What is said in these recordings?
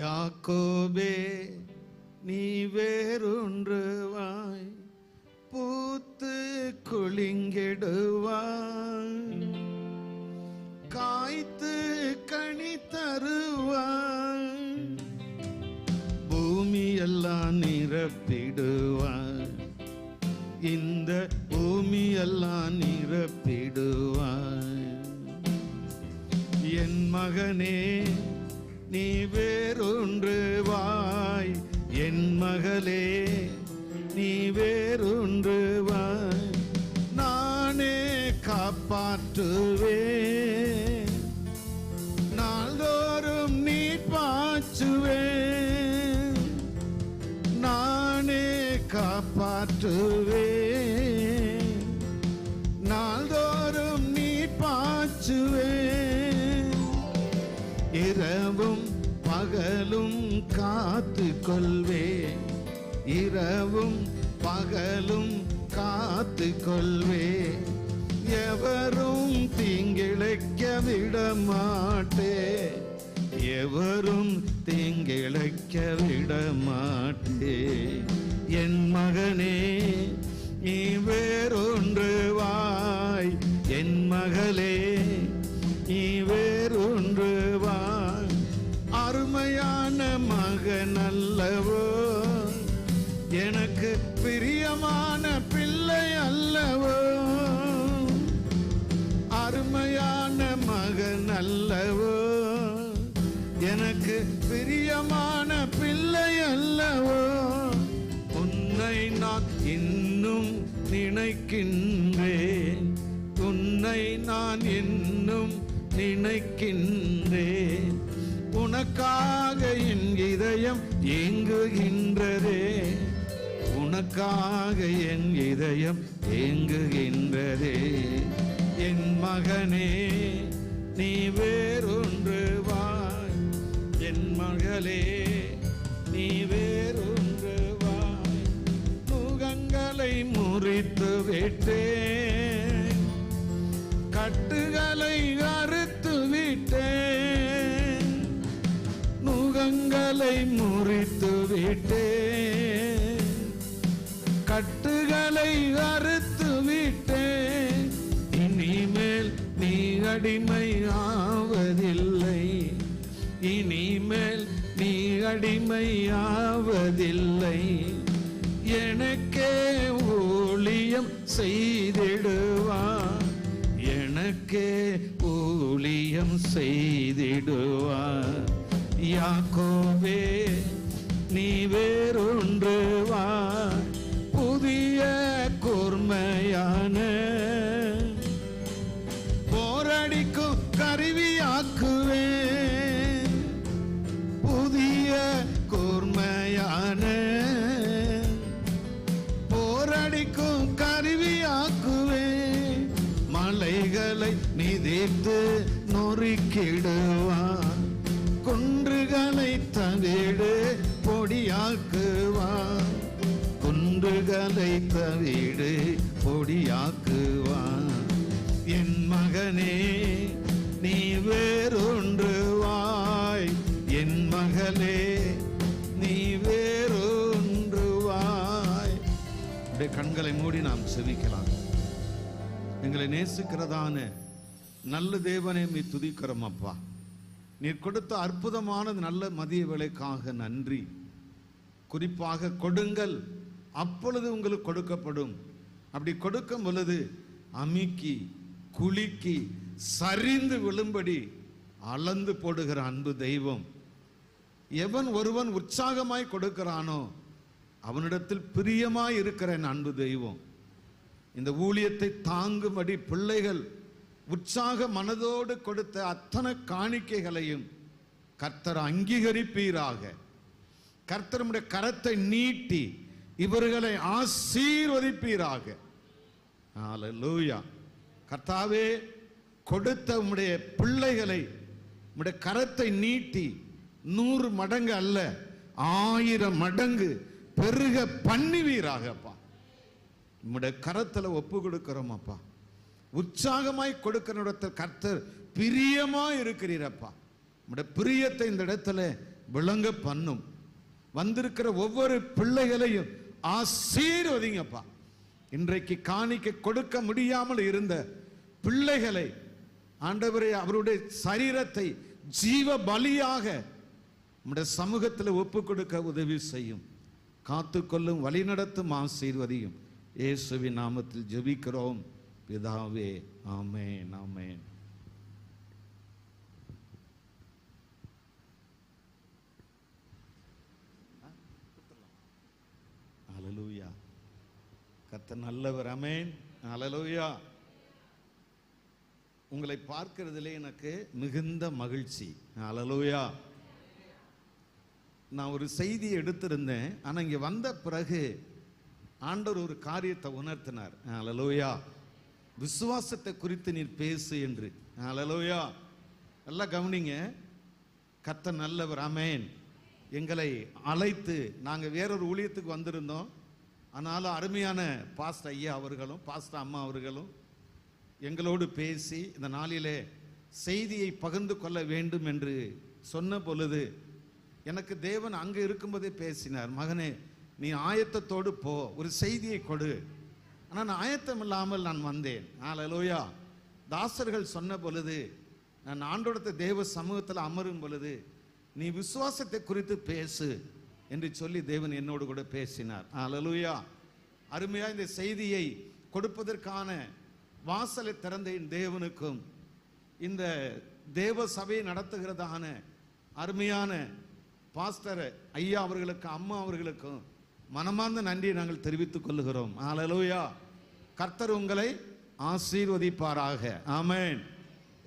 யாக்கோபே நீ வேறொன்றுவாய், பூத்து குலுங்கிடுவாய், காய்த்து கனி தருவாய், பூமியெல்லாம் நிரப்பிடுவாய், இந்த பூமியெல்லாம் நிரப்பிடுவாய். என் மகனே நீ வேறொன்றுவாய், என் மகளே நீ வேறொன்றுவாய், நானே காப்பாற்றுவேன், நாள்தோறும் நீ பாய்ச்சுவேன், நானே காப்பாற்றுவேன், நாள்தோறும் நீ பாய்ச்சுவேன், இரவும் பகலும் காத்து கொள்வேன், இரவும் பகலும் காத்து கொள்வேன், எவரும் தீங்கிழைக்க விட மாட்டேன், எவரும் தீங்கிழைக்க விட மாட்டேன். என் மகனே நீ வேறொன்றுவாய், என் மகளே நீ வேறொன்றுவாய், அருமையான மகன் அல்லவோ, எனக்கு பிரியமான பிள்ளை அல்லவோ, அருமையான மகன் அல்லவோ, எனக்கு பிரியமான பிள்ளை அல்லவோ, உன்னை நான் இன்னும் நினைக்கின்றேன், உன்னை நான் இன்னும் நினைக்கின்றேன், உனக்காக என் இதயம் ஏங்குகின்றதே, உனக்காக என் இதயம் ஏங்குகின்றதே. என் மகனே நீ வேறொன்றுவாய், என் மகளே நீ வேறொன்றுவாய், நுகங்களை முறித்து விட்டேன், கட்டுகளை அறுத்து விட்டேன், நுகங்களை முறித்து விட்டேன், கட்டுகளை அறுத்து விட்டேன், இனிமேல் நீ அடிமை ஆவதில்லை, இனிமேல் நீ அடிமை ஆவதில்லை, எனக்கே ஊழியம் செய்திடுவார், எனக்கே ஊழியம் செய்திடுவார். யாக்கோபே நீ வேறொன்றுவாய், புதிய கூர்மையான போரடிக்கும் கருவியாக்குவேன், புதிய கூர்மையான போரடிக்கும் கருவியாக்குவேன், மலைகளை மிதித்து நொறுக்கிடுவான், குன்றுகளை தவிடு பொடியாக்குவான், குன்றுகளை தவிடு பொடியாக்குவான். என் மகனே நீ வேறொன்றுவாய், என் மகளே நீ வேறொன்றுவாய். கண்களை மூடி நாம் செவிக்கலாம். எங்களை நேசிக்கிறதான நல்ல தேவனே மீ துதிக்கிறோம் அப்பா. நீர் கொடுத்த அற்புதமான நல்ல மதிய வேளைக்காக நன்றி. குறிப்பாக கொடுங்கள் அப்பொழுது உங்களுக்கு கொடுக்கப்படும், அப்படி கொடுக்கும் பொழுது அமுக்கி குலுக்கி சரிந்து விழும்படி அளந்து போடுகிற அன்பு தெய்வம். எவன் ஒருவன் உற்சாகமாய் கொடுக்கிறானோ அவனிடத்தில் பிரியமாய் இருக்கிற அன்பு தெய்வம். இந்த ஊழியத்தை தாங்கும்படி பிள்ளைகள் உற்சாக மனதோடு கொடுத்த அத்தனை காணிக்கைகளையும் கர்த்தர் அங்கீகரிப்பீராக. கர்த்தருடைய கரத்தை நீட்டி இவர்களை ஆசீர்வதிப்பீராக. ஹல்லேலூயா. கர்த்தாவே, கொடுத்த உம்முடைய பிள்ளைகளை உம்முடைய கரத்தை நீட்டி 100 மடங்கு அல்ல 1000 மடங்கு பெருக பண்ணுவீராகப்பா. உம்முடைய கரத்துல ஒப்பு கொடுக்கிறோம் அப்பா. உற்சாகமாய் கொடுக்கிற இடத்தில் கர்த்தர் பிரியமாய் இருக்கிறீரப்பா. உம்முடைய பிரியத்தை இந்த இடத்துல விளங்க பண்ணும். வந்திருக்கிற ஒவ்வொரு பிள்ளைகளையும் ஆசீர்வதிங்கப்பா. இன்றைக்கு காணிக்க கொடுக்க முடியாமல் இருந்த பிள்ளைகளை ஆண்டவரே, அவருடைய சரீரத்தை ஜீவ பலியாக நம்முடைய சமூகத்தில் ஒப்பு கொடுக்க உதவி செய்யும். காத்துக்கொள்ளும், வழிநடத்தும், ஆசீர்வதியும். இயேசுவின் நாமத்தில் ஜெபிக்கிறோம் பிதாவே, ஆமென், ஆமென். ஹல்லேலூயா. கர்த்தர் நல்லவர். ஆமென், ஹல்லேலூயா. உங்களை பார்க்கிறதுல எனக்கு மிகுந்த மகிழ்ச்சி. ஹல்லேலூயா. நான் ஒரு செய்தியை எடுத்திருந்தேன், ஆனால் இங்கே வந்த பிறகு ஆண்டவர் ஒரு காரியத்தை உணர்த்தினார். ஹல்லேலூயா. விசுவாசத்தை குறித்து நீர் பேசு என்று. ஹல்லேலூயா. நல்லா கவனிங்க. கர்த்தர் நல்லவர். ஆமென். எங்களை அழைத்து நாங்கள் வேறொரு ஊழியத்துக்கு வந்திருந்தோம். ஆனாலும் அருமையான பாஸ்டர் ஐயா அவர்களும் பாஸ்டர் அம்மா அவர்களும் எங்களோடு பேசி இந்த நாளிலே செய்தியை பகிர்ந்து கொள்ள வேண்டும் என்று சொன்ன பொழுது எனக்கு தேவன் அங்கே இருக்கும்போதே பேசினார். மகனே, நீ ஆயத்தத்தோடு போ, ஒரு செய்தியை கொடு. ஆனால் நான் ஆயத்தம் இல்லாமல் நான் வந்தேன். ஹல்லேலூயா. தாசர்கள் சொன்ன பொழுது, நான் ஆண்டோடத்த தேவ சமூகத்தில் அமரும் பொழுது, நீ விசுவாசத்தை குறித்து பேசு என்று சொல்லி தேவன் என்னோடு கூட பேசினார். ஹல்லேலூயா. அருமையா இந்த செய்தியை கொடுப்பதற்கான வாசலை திறந்த தேவனுக்கும் இந்த தேவ சபையை நடத்துகிறதான அருமையான பாஸ்டர் ஐயா அவர்களுக்கு, அம்மா அவர்களுக்கும் மனமார்ந்த நன்றியை நாங்கள் தெரிவித்துக் கொள்ளுகிறோம். ஹல்லேலூயா. கர்த்தர் உங்களை ஆசீர்வதிப்பாராக. ஆமென்.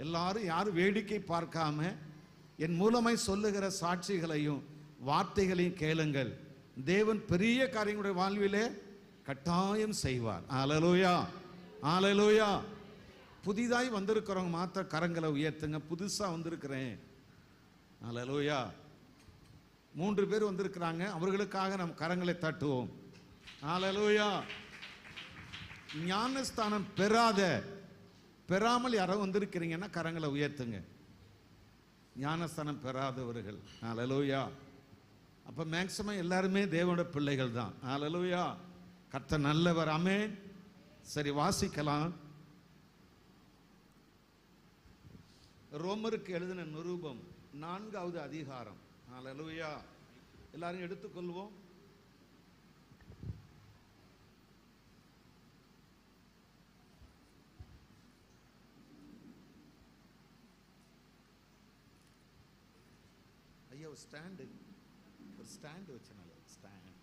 எல்லாரும் யாரும் வேடிக்கை பார்க்காம என் மூலமாய் சொல்லுகிற சாட்சிகளையும் வார்த்தைகளையும் கேளுங்கள். தேவன் பெரிய காரியங்களுடைய வாழ்விலே கட்டாயம் செய்வார். ஹல்லேலூயா, ஹல்லேலூயா. புதிதாய் வந்திருக்கிறவங்க மாத்திர கரங்களை உயர்த்துங்க. புதுசா வந்திருக்கிறேன். ஹல்லேலூயா. 3 பேர் வந்திருக்கிறாங்க, அவர்களுக்காக நாம் கரங்களை தட்டுவோம். ஹல்லேலூயா. ஞானஸ்தானம் பெறாமல் யாரோ வந்திருக்கிறீங்கன்னா கரங்களை உயர்த்துங்க. ஞானஸ்தானம் பெறாதவர்கள். ஹல்லேலூயா. அப்ப மேக்சிமம் எல்லாருமே தேவனுடைய பிள்ளைகள் தான். ஹல்லேலூயா. கர்த்தர் நல்லவர். ஆமென். சரி, வாசிக்கலாம். ரோமருக்கு எழுதின நிருபம் 4வது அதிகாரம். ஹல்லேலூயா. எல்லாரும் எடுத்துக்கொள்வோம். ஐயா ஒரு ஸ்டாண்டு வச்சனால ஸ்டாண்ட்.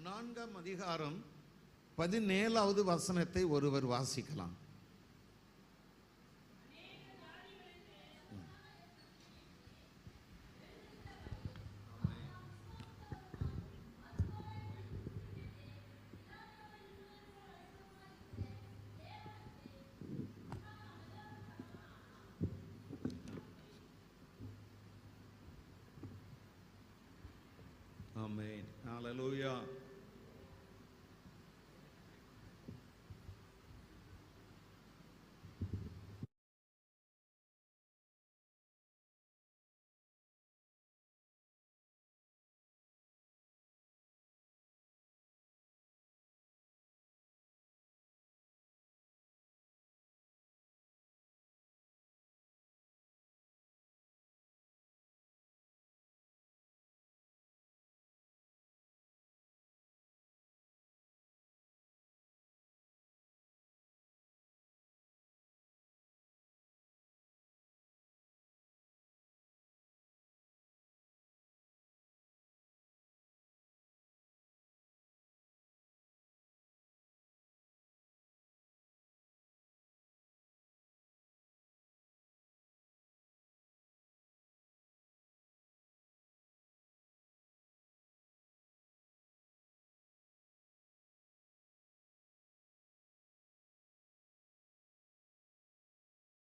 4ஆம் அதிகாரம் 17வது வசனத்தை ஒருவர் வாசிக்கலாம். ஆமென். ஹல்லேலூயா.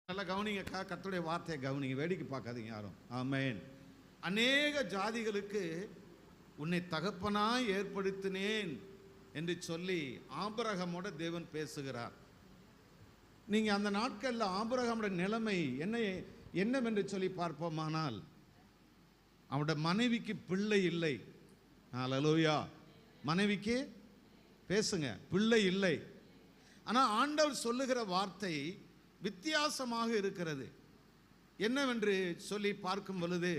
நல்லா கவனிங்கக்கா, கர்த்தருடைய வார்த்தையை கவனிங்க, வேடிக்கை பார்க்காதீங்க யாரும். ஆமென். அநேக ஜாதிகளுக்கு உன்னை தகப்பனாய் ஏற்படுத்தினேன் என்று சொல்லி ஆபிரகாமோட தேவன் பேசுகிறார். நீங்க அந்த நாட்கள்ல ஆபிரகாமுடைய நிலைமை என்னவென்று சொல்லி பார்ப்போமானால், அவனுடைய மனைவிக்கு பிள்ளை இல்லை. ஹல்லேலூயா. மனைவிக்கு பேசுங்க, பிள்ளை இல்லை. ஆனா ஆண்டவர் சொல்லுகிற வார்த்தை வித்தியாசமாக இருக்கிறது. என்னவென்று சொல்லி பார்க்கும் பொழுது,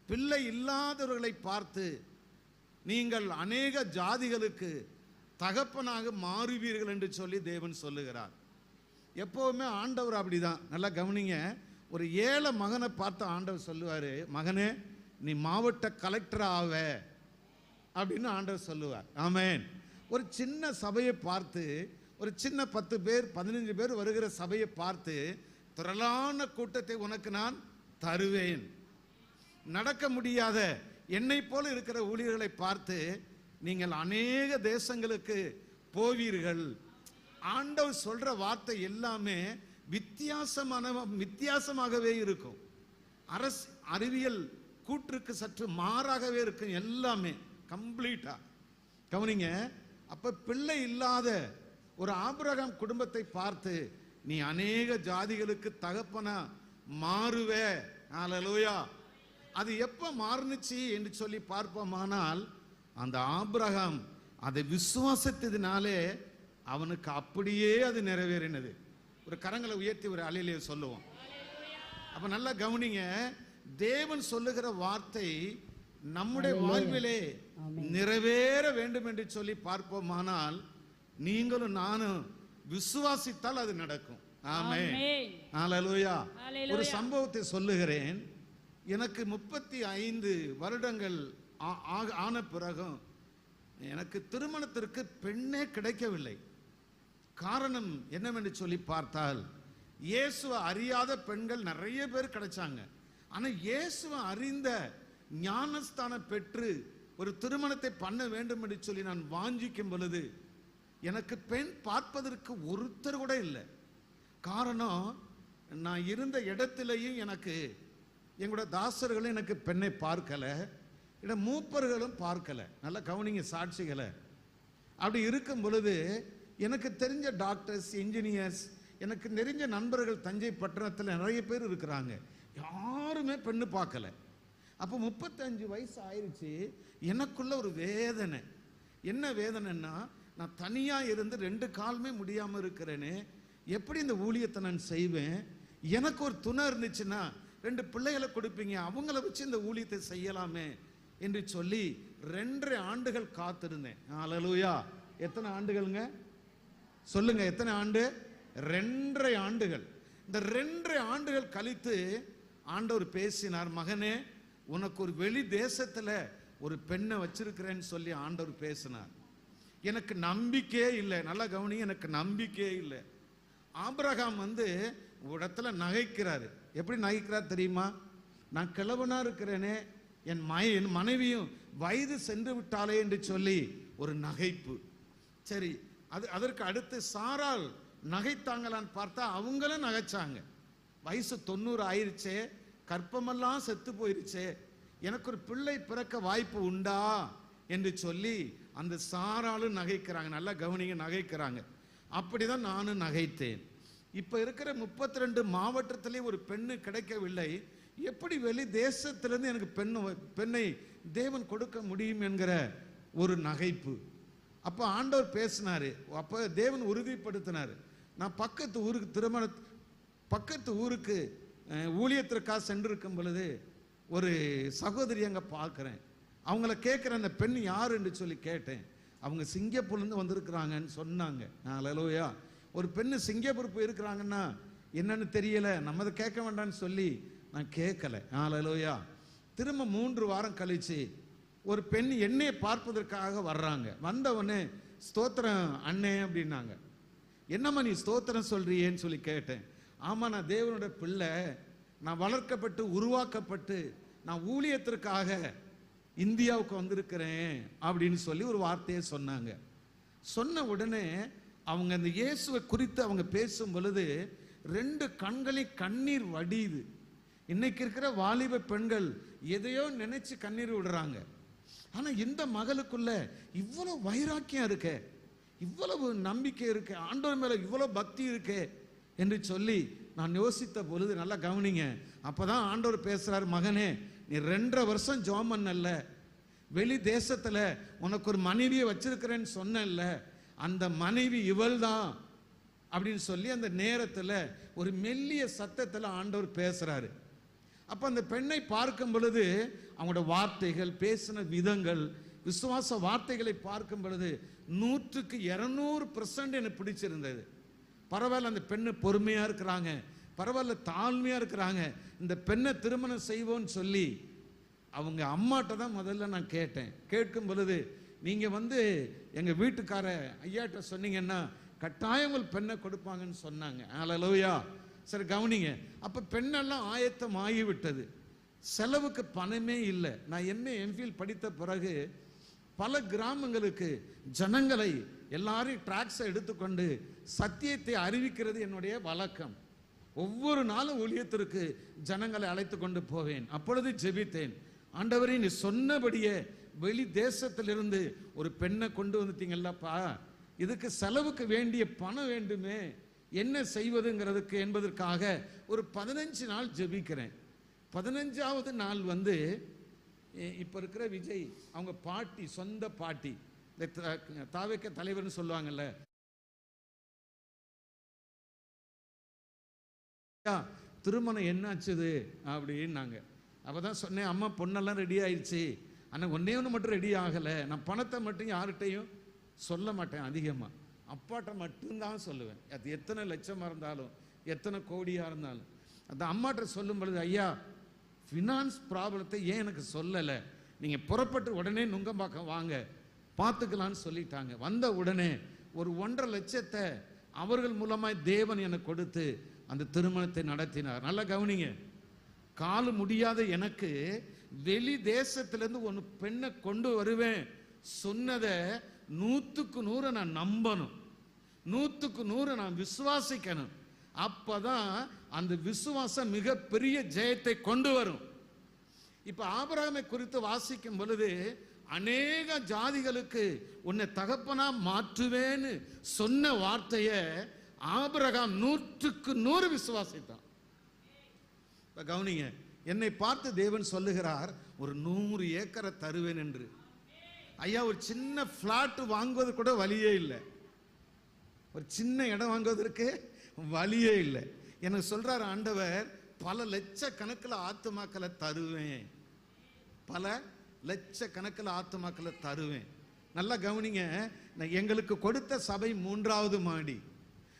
பிள்ளை இல்லாதவர்களை பார்த்து நீங்கள் அநேக ஜாதிகளுக்கு தகப்பனாக மாறுவீர்கள் என்று சொல்லி தேவன் சொல்லுகிறார். எப்போவுமே ஆண்டவர் அப்படிதான். நல்லா கவனிங்க. ஒரு ஏழை மகனை பார்த்து ஆண்டவர் சொல்லுவார், மகனே நீ மாவட்ட கலெக்டர் ஆவ அப்படின்னு ஆண்டவர் சொல்லுவார். ஆமென். ஒரு சின்ன சபையை பார்த்து, ஒரு சின்ன 10 பேர் 15 பேர் வருகிற சபையை பார்த்து, திரளான கூட்டத்தை உனக்கு நான் தருவேன். நடக்க முடியாத என்னை போல இருக்கிற ஊழியர்களை பார்த்து நீங்கள் அநேக தேசங்களுக்கு போவீர்கள். ஆண்டவர் சொல்ற வார்த்தை எல்லாமே வித்தியாசமாகவே இருக்கும். அறிவியல் கூற்றுக்கு சற்று மாறாகவே இருக்கும். எல்லாமே கம்ப்ளீட்டா கவனிங்க. அப்ப பிள்ளை இல்லாத ஒரு ஆபிரகாம் குடும்பத்தை பார்த்து நீ அநேக ஜாதிகளுக்கு தகப்பனா மாறுவே. ஹல்லேலூயா. அது எப்ப மாறுனுச்சு என்று சொல்லி பார்ப்போமானால், அந்த ஆபிரகாம் அதை விசுவாசித்ததினாலே அவனுக்கு அப்படியே அது நிறைவேறினது. ஒரு கரங்களை உயர்த்தி ஒரு அலையிலே சொல்லுவோம். அப்ப நல்லா கவனிங்க. தேவன் சொல்லுகிற வார்த்தை நம்முடைய வாழ்விலே நிறைவேற வேண்டும் என்று சொல்லி பார்ப்போமானால், நீங்களும் நானும் விசுவாசித்தால் அது நடக்கும். ஆமென். ஹல்லேலூயா. ஒரு சம்பவத்தை சொல்லுகிறேன். எனக்கு 35 வருடங்கள் ஆன பிறகும் எனக்கு திருமணத்திற்கு பெண்ணே கிடைக்கவில்லை. காரணம் என்னவென்று சொல்லி பார்த்தால், இயேசுவை அறியாத பெண்கள் நிறைய பேர் கிடைச்சாங்க. ஆனா இயேசுவை அறிந்த ஞானஸ்தானம் பெற்று ஒரு திருமணத்தை பண்ண வேண்டும் என்று சொல்லி நான் வாஞ்சிக்கும் பொழுது எனக்கு பெண் பார்ப்பதற்கு ஒருத்தர் கூட இல்லை. காரணம், நான் இருந்த இடத்திலேயும் எனக்கு எங்களோட தாசர்களும் எனக்கு பெண்ணை பார்க்கல, மூப்பர்களும் பார்க்கல. நல்லா கவனிங்க சாட்சிகளை. அப்படி இருக்கும் பொழுது எனக்கு தெரிஞ்ச டாக்டர்ஸ், இன்ஜினியர்ஸ், எனக்கு தெரிஞ்ச நண்பர்கள் தஞ்சை பட்டணத்தில் நிறைய பேர் இருக்கிறாங்க. யாருமே பெண்ணு பார்க்கல. அப்போ 35 வயசு ஆயிடுச்சு. எனக்குள்ள ஒரு வேதனை. என்ன வேதனைன்னா, நான் தனியா இருந்து 2 காலுமே முடியாம இருக்கிறேனே, எப்படி இந்த ஊழியத்தை நான் செய்வேன்? எனக்கு ஒரு துணை இருந்துச்சுன்னா 2 பிள்ளைகளை கொடுப்பீங்க, அவங்கள வச்சு இந்த ஊழியத்தை செய்யலாமே என்று சொல்லி 2.5 ஆண்டுகள் காத்திருந்தேன். ஹல்லேலூயா. எத்தனை ஆண்டுகள்ங்க சொல்லுங்க? எத்தனை ஆண்டு? 2.5 ஆண்டுகள். இந்த 2.5 ஆண்டுகள் கழித்து ஆண்டவர் பேசினார். மகனே, உனக்கு ஒரு வெளி தேசத்துல ஒரு பெண்ணை வச்சிருக்கிறேன்னு சொல்லி ஆண்டவர் பேசினார். எனக்கு நம்பிக்கையே இல்லை. நல்லா கவனி, எனக்கு நம்பிக்கையே இல்லை. ஆபிரகாம் இடத்துல நகைக்கிறாரு. எப்படி நகைக்கிறார் தெரியுமா? நான் கிழவனா இருக்கிறேனே, என் மனைவியும் வயது சென்று விட்டாலே என்று சொல்லி ஒரு நகைப்பு. சரி, அதற்கு அடுத்து சாராள் நகைத்தாங்களான்னு பார்த்தா அவங்களும் நகைச்சாங்க. வயசு 90 ஆயிருச்சே, கற்பமெல்லாம் செத்து போயிருச்சே, எனக்கு ஒரு பிள்ளை பிறக்க வாய்ப்பு உண்டா என்று சொல்லி அந்த சாராளும் நகைக்கிறாங்க. நல்லா கவனிங்க, நகைக்கிறாங்க. அப்படிதான் நானும் நகைத்தேன். இப்ப இருக்கிற 32 மாவட்டத்திலே ஒரு பெண்ணு கிடைக்கவில்லை. எப்படி வெளி தேசத்திலிருந்து எனக்கு பெண்ணை தேவன் கொடுக்க முடியும் என்கிற ஒரு நகைப்பு. அப்ப ஆண்டவர் பேசினாரு. அப்ப தேவன் உறுதிப்படுத்தினார். நான் பக்கத்து ஊருக்கு ஊழியத்திற்காக சென்றிருக்கும் பொழுது ஒரு சகோதரி அங்க பார்க்கிறேன். அவங்கள கேட்கிறேன், அந்த பெண் யார் என்று சொல்லி கேட்டேன். அவங்க சிங்கப்பூர்லேருந்து வந்திருக்கிறாங்கன்னு சொன்னாங்க. ஹல்லேலூயா. ஒரு பெண்ணு சிங்கப்பூர் போயிருக்கிறாங்கன்னா என்னன்னு தெரியல, நம்ம அதை கேட்க வேண்டாம்னு சொல்லி நான் கேட்கல. ஹல்லேலூயா. திரும்ப 3 வாரம் கழிச்சு ஒரு பெண் என்னையை பார்ப்பதற்காக வர்றாங்க. வந்தவொடனே ஸ்தோத்திரம் அண்ணே அப்படின்னாங்க. என்னம்மா நீ ஸ்தோத்திரம் சொல்றியேன்னு சொல்லி கேட்டேன். ஆமா, நான் தேவனோட பிள்ளை, நான் வளர்க்கப்பட்டு உருவாக்கப்பட்டு நான் ஊழியத்திற்காக இந்தியாவுக்கு வந்திருக்கிறேன் அப்படின்னு சொல்லி ஒரு வார்த்தையை சொன்னாங்க. சொன்ன உடனே அவங்க அந்த இயேசுவை குறித்து அவங்க பேசும் பொழுது 2 கண்களில் கண்ணீர் வடியுது. இன்னைக்கு இருக்கிற வாலிப பெண்கள் எதையோ நினைச்சு கண்ணீர் விடுறாங்க. ஆனா இந்த மகளுக்குள்ள இவ்வளவு வைராக்கியம் இருக்கு, இவ்வளவு நம்பிக்கை இருக்கு, ஆண்டவர் மேல இவ்வளவு பக்தி இருக்கு என்று சொல்லி நான் யோசித்த பொழுது, நல்லா கவனிங்க, அப்பதான் ஆண்டவர் பேசுறாரு, மகனே நீ 2.5 வருஷம் ஜெபம் பண்ணல, வெளி தேசத்துல உனக்கு ஒரு மனைவியை வச்சிருக்கிறேன்னு சொன்னல, அந்த மனைவி இவள் தான் அப்படின்னு சொல்லி அந்த நேரத்துல ஒரு மெல்லிய சத்தத்துல ஆண்டவர் பேசுறாரு. அப்ப அந்த பெண்ணை பார்க்கும் பொழுது அவங்களோட வார்த்தைகள், பேசின விதங்கள், விசுவாச வார்த்தைகளை பார்க்கும் பொழுது 100க்கு 200% எனக்கு பிடிச்சிருந்தது. பரவாயில்ல, அந்த பெண்ணு பொறுமையா இருக்கிறாங்க, பரவாயில்ல தாழ்மையா இருக்கிறாங்க, இந்த பெண்ணை திருமணம் செய்வோன்னு சொல்லி அவங்க அம்மாட்ட தான் முதல்ல நான் கேட்டேன். கேட்கும் பொழுது, நீங்க எங்க வீட்டுக்கார ஐயாட்ட சொன்னீங்கன்னா கட்டாயம் உங்கள் பெண்ணை கொடுப்பாங்கன்னு சொன்னாங்க. ஹல்லேலூயா. சரி கவனிங்க, அப்ப பெண்ணெல்லாம் ஆயத்தம் ஆகிவிட்டது, செலவுக்கு பணமே இல்லை. நான் எம்ஃபில் படித்த பிறகு பல கிராமங்களுக்கு ஜனங்களை எல்லாரையும் டிராக்ஸை எடுத்துக்கொண்டு சத்தியத்தை அறிவிக்கிறது என்னுடைய வழக்கம். ஒவ்வொரு நாளும் ஊழியத்திற்கு ஜனங்களை அழைத்து கொண்டு போவேன். அப்பொழுது ஜெபித்தேன், ஆண்டவரே நீ சொன்னபடியே வெளி தேசத்திலிருந்து ஒரு பெண்ணை கொண்டு வந்துட்டீங்கல்லப்பா, இதுக்கு செலவுக்கு வேண்டிய பணம் வேண்டுமே, என்ன செய்வதுங்கிறதுக்கு என்பதற்காக ஒரு 15 நாள் ஜெபிக்கிறேன். 15வது நாள் இப்ப இருக்கிற விஜய் அவங்க பாட்டி, சொந்த பாட்டி, தாவேக்க தலைவர்னு சொல்லுவாங்கல்ல, திருமணம் என்னாச்சுது அப்படின்னாங்க. அப்பதான் சொன்னேன், அம்மா பொண்ணெல்லாம் ரெடி ஆயிடுச்சு, ஆனால் ஒன்னே ஒன்று மட்டும் ரெடி ஆகலை, நான் பணத்தை மட்டும் யார்கிட்டையும் சொல்ல மாட்டேன், அதிகமாக அப்பாட்ட மட்டும்தான் சொல்லுவேன். அது எத்தனை லட்சமாக இருந்தாலும் எத்தனை கோடியாக இருந்தாலும். அந்த அம்மாட்ட சொல்லும் பொழுது, ஐயா ஃபினான்ஸ் ப்ராப்ளத்தை ஏன் எனக்கு சொல்லலை, நீங்கள் புறப்பட்டு உடனே நுங்கம்பாக்கம் வாங்க பார்த்துக்கலான்னு சொல்லிட்டாங்க. வந்த உடனே ஒரு 1.5 லட்சத்தை அவர்கள் மூலமாய் தேவன் எனக்கு கொடுத்து அந்த திருமணத்தை நடத்தினார். நல்லா கவனிங்க, காலு முடியாத எனக்கு வெளி தேசத்திலிருந்து ஒரு பெண்ணை கொண்டு வருவேன் சொன்னதை 100க்கு 100 நான் நம்பணும், 100க்கு 100 நான் விசுவாசிக்கணும். அப்பதான் அந்த விசுவாசம் மிகப்பெரிய ஜெயத்தை கொண்டு வரும். இப்ப ஆபிரகாமை குறித்து வாசிக்கும் பொழுது, அநேக ஜாதிகளுக்கு உன்னை தகப்பனா மாற்றுவேன்னு சொன்ன வார்த்தைய ஆபிரகாம் 100க்கு 100 விசுவாசித்தான். இப்ப கவனிங்க, என்னை பார்த்து தேவன் சொல்லுகிறார், ஒரு 100 ஏக்கரை தருவேன் என்று. ஐயா, ஒரு சின்ன பிளாட் வாங்குவது கூட வழியே இல்லை, ஒரு சின்ன இடம் வாங்குவதற்கு வழியே இல்லை. எனக்கு சொல்றாரு ஆண்டவர், பல லட்சக்கணக்கில் ஆத்துமாக்களை தருவேன், பல லட்சக்கணக்கில் ஆத்துமாக்களை தருவேன். நல்லா கவனிங்க, எங்களுக்கு கொடுத்த சபை 3வது மாடி.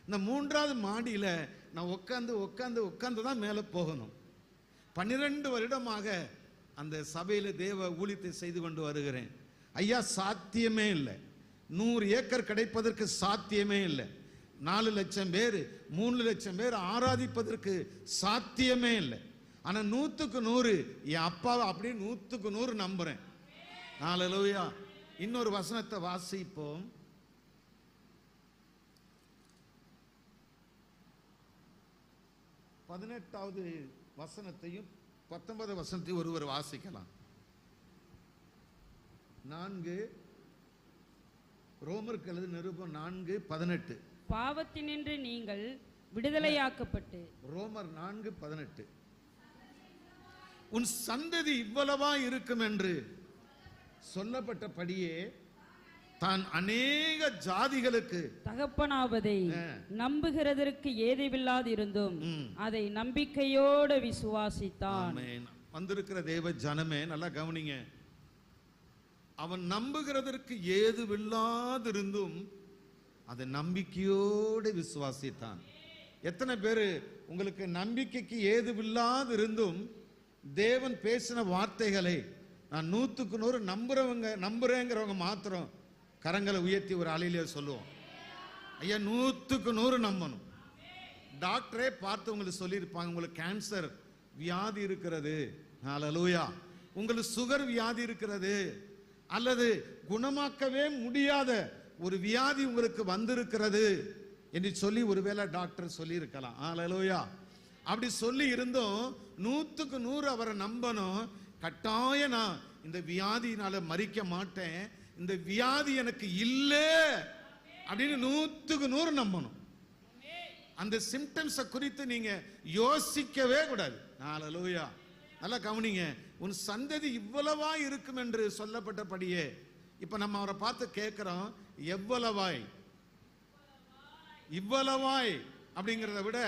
இந்த 3வது மாடியில் நான் உட்காந்து தான் மேலே போகணும். 12 வருடமாக அந்த சபையில் தேவ ஊழியத்தை செய்து கொண்டு வருகிறேன். ஐயா, சாத்தியமே இல்லை, 100 ஏக்கர் கிடைப்பதற்கு சாத்தியமே இல்லை. 4 லட்சம் பேர் 3 லட்சம் பேர் ஆராதிப்பதற்கு சாத்தியமே இல்லை. ஆனால் 100க்கு 100 என் அப்பாவை அப்படியே 100க்கு 100 நம்புறேன். ஹல்லேலூயா. இன்னொரு வசனத்தை வாசிப்போம். 18வது வசனத்தையும் 19வது வசனத்தையும் ஒருவர் வாசிக்கலாம். 4 ரோமருக்கு எழுதின நிருபம் 4:18. பாவத்தினின்று நீங்கள் விடுதலையாக்கப்பட்டு. ரோமர் 4:18. உன் சந்ததி இவ்வளவா இருக்கும் என்று சொல்லப்பட்டபடியே தான் அநேக ஜாதிகளுக்கு தகப்பனாவதை நம்புகிறதற்கு ஏதுவில்லாதிருந்தும் அதை நம்பிக்கையோடு விசுவாசித்தான். வந்திருக்கிற தேவ ஜனமே, நல்லா கவனிங்க, அவன் நம்புகிறதற்கு ஏதுவில்லாதிருந்தும் அதை நம்பிக்கையோடு விசுவாசித்தான். எத்தனை பேரு உங்களுக்கு நம்பிக்கைக்கு ஏதுவில்லாதிருந்தும் தேவன் பேசின வார்த்தைகளை நான் 100க்கு 100 நம்புறேங்கிறவங்க மாத்திரம் கரங்களை உயர்த்தி ஒரு அலையிலே சொல்லுவோம். ஐயா, 100க்கு 100 நம்பணும். டாக்டரே பார்த்து உங்களுக்கு சொல்லியிருப்பாங்க, உங்களுக்கு கேன்சர் வியாதி இருக்கிறது, ஹல்லேலூயா, உங்களுக்கு சுகர் வியாதி இருக்கிறது, அல்லது குணமாக்கவே முடியாத ஒரு வியாதி உங்களுக்கு வந்திருக்கிறது என்று சொல்லி ஒருவேளை டாக்டர் சொல்லி இருக்கலாம். ஹல்லேலூயா. அப்படி சொல்லி இருந்தும் 100க்கு 100 அவரை நம்பணும். கட்டாயம் நான் இந்த வியாதியினால மரிக்க மாட்டேன், இந்த வியாதி எனக்கு இல்லை அப்படின்னு 100க்கு 100 நம்பணும். அந்த சிம்டம்ஸை குறித்து நீங்க யோசிக்கவே கூடாது. ஹalleluya. நல்லா கவனிங்க. உன் சந்ததி இவ்வளவா இருக்கும் என்று சொல்லப்பட்டபடியே இப்ப நம்ம அவரை பார்த்து கேட்கிறோம், எவ்வளவாய், இவ்வளவாய் அப்படிங்கிறத விட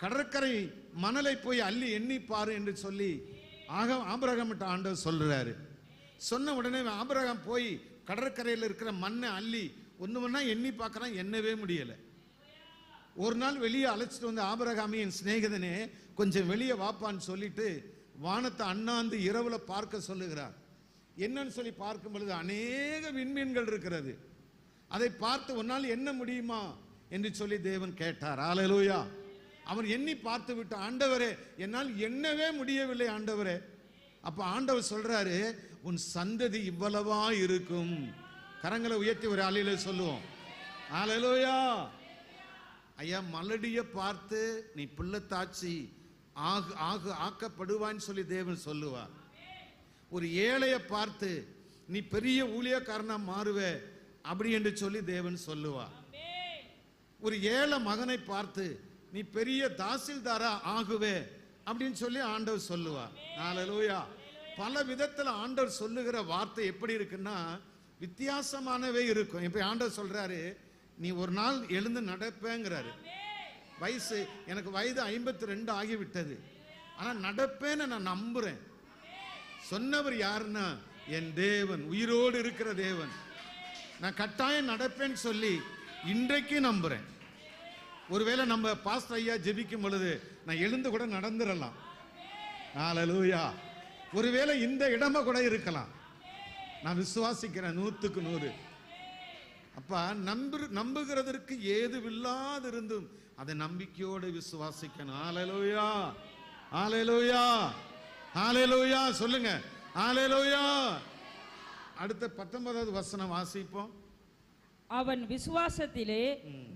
கடற்கரை மணலை போய் அள்ளி எண்ணி பாரு என்று சொல்லி ஆபிரகாமிட்ட ஆண்டவர் சொல்றாரு. சொன்ன உடனே ஆபிரகாம் போய் கடற்கரையில் இருக்கிற மண்ணை அள்ளி ஒன்று ஒன்றா எண்ணி பார்க்கறான், எண்ணவே முடியலை. ஒரு நாள் வெளியே அழைச்சிட்டு வந்து ஆபிரகாமி, என் சிநேகிதனே கொஞ்சம் வெளியே வாப்பான்னு சொல்லிட்டு வானத்தை அண்ணாந்து இரவுல பார்க்க சொல்லுகிறார். என்னன்னு சொல்லி பார்க்கும் பொழுது அநேக விண்மீன்கள் இருக்கிறது. அதை பார்த்து ஒரு நாள் எண்ண முடியுமா என்று சொல்லி தேவன் கேட்டார். ஹalleluya. அவர் எண்ணி பார்த்து விட்டு, ஆண்டவரே என்னால் எண்ணவே முடியவில்லை ஆண்டவரே. அப்ப ஆண்டவர் சொல்றாரு, உன் சந்ததி இவ்வளவா இருக்கும். கரங்களை உயர்த்தி ஒரு ஆளில சொல்லுவோம். ஹalleluya. ஐயா, மலடிய பார்த்து நீ பிள்ளைத்தாச்சி ஆக்கப்படுவான்னு சொல்லி தேவன் சொல்லுவார். ஒரு ஏழைய பார்த்து நீ பெரிய ஊழியக்காரனா மாறுவே அப்படி என்று சொல்லி தேவன் சொல்லுவார். ஒரு ஏழை மகனை பார்த்து நீ பெரிய தாசில்தாரா ஆகுவே அப்படின்னு சொல்லி ஆண்டவர் சொல்லுவார். ஹalleluya. பல விதத்துல ஆண்டவர் சொல்லுகிற வார்த்தை எப்படி இருக்குன்னா வித்தியாசமானவே இருக்கும். இப்ப ஆண்டவர் சொல்றாரு, நீ ஒரு நாள் எழுந்து நடப்பேங்கிறாரு. எனக்கு வயது 52 ஆகிவிட்டது, ஆனா நடப்பேன்னு நான் நம்புறேன். சொன்னவர் யாருன்னா என் தேவன், உயிரோடு இருக்கிற தேவன். நான் கட்டாயம் நடப்பேன்னு சொல்லி இன்றைக்கு நம்புறேன். ஒருவேளை நம்ம பாஸ்டர் ஐயா ஜெபிக்கும் பொழுது நான் எழுந்து கூட நடந்துடலாம். ஹalleluya. ஒருவேளை இந்த இடமா கூட இருக்கலாம். நான் விசுவாசிக்கிறேன் 100க்கு 100. அப்ப நம்புகிறதற்கு ஏதுவில்லாதிருந்தும் அதை நம்பிக்கையோடு விசுவாசிக்கணும். ஹalleluya. ஹalleluya. ஹalleluya சொல்லுங்க. ஹalleluya. அடுத்த 19வது வசனம் வாசிப்போம். அவன் விசுவாசத்திலே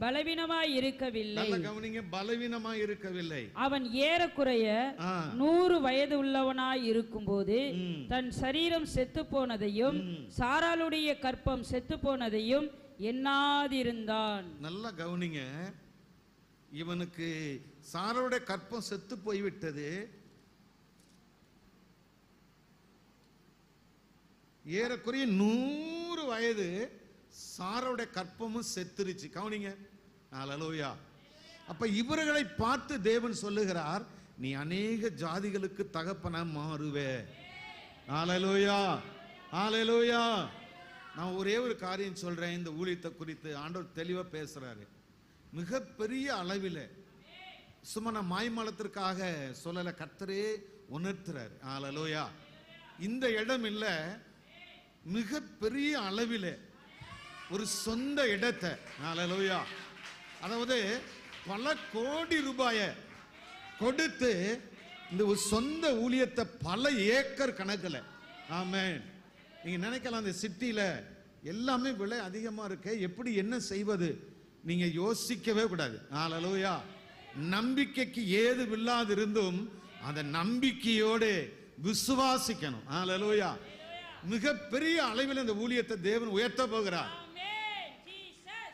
பலவீனமாய் இருக்கவில்லை. நல்ல கவனிங்க, பலவீனமாய் இருக்கவில்லை. அவன் ஏறக்குறைய 100 வயது உள்ளவனாய் இருக்கும்போது தன் சரீரம் செத்து போனதையும் சாராளுடைய கற்பம் செத்து போனதையும் எண்ணாதிருந்தான். நல்லா கவனிங்க, இவனுக்கு சாராளுடைய கற்பம் செத்து போய்விட்டது. ஏறக்குறைய 100 வயது சாராளுடைய கற்பமும் செத்துருச்சு. கவனிங்க. ஹalleluya. அப்ப இவர்களை பார்த்து தேவன் சொல்லுகிறார், நீ அநேக ஜாதிகளுக்கு தகப்பனா மாறுவே. ஹalleluya. ஹalleluya. நான் ஒரே ஒரு காரியம் சொல்றேன். இந்த ஊழியத்தை குறித்து ஆண்டவர் தெளிவா பேசுறாரு. மிகப்பெரிய அளவில் சும்மா நான் மாய்மலத்திற்காக சொல்லல, கர்த்தரே உணர்த்துறாரு. ஹalleluya. இந்த இடம் இல்ல, மிகப்பெரிய அளவில் ஒரு சொந்த இடத்தை, ஹalleluya, அதாவது பல கோடி ரூபாய கொடுத்து இந்த ஒரு சொந்த ஊழியத்தை பல ஏக்கர் கணக்கில். ஆமென். நீங்க நினைக்கலாம் இந்த சிட்டியில எல்லாமே விலை அதிகமா இருக்கு, எப்படி என்ன செய்வது, நீங்க யோசிக்கவே கூடாது. ஹalleluya. நம்பிக்கைக்கு ஏதுவில்லாது இருந்தும் அந்த நம்பிக்கையோடு விசுவாசிக்கணும். ஹalleluya. மிகப்பெரிய அளவில் இந்த ஊழியத்தை தேவன் உயர்த்த போகிறார்.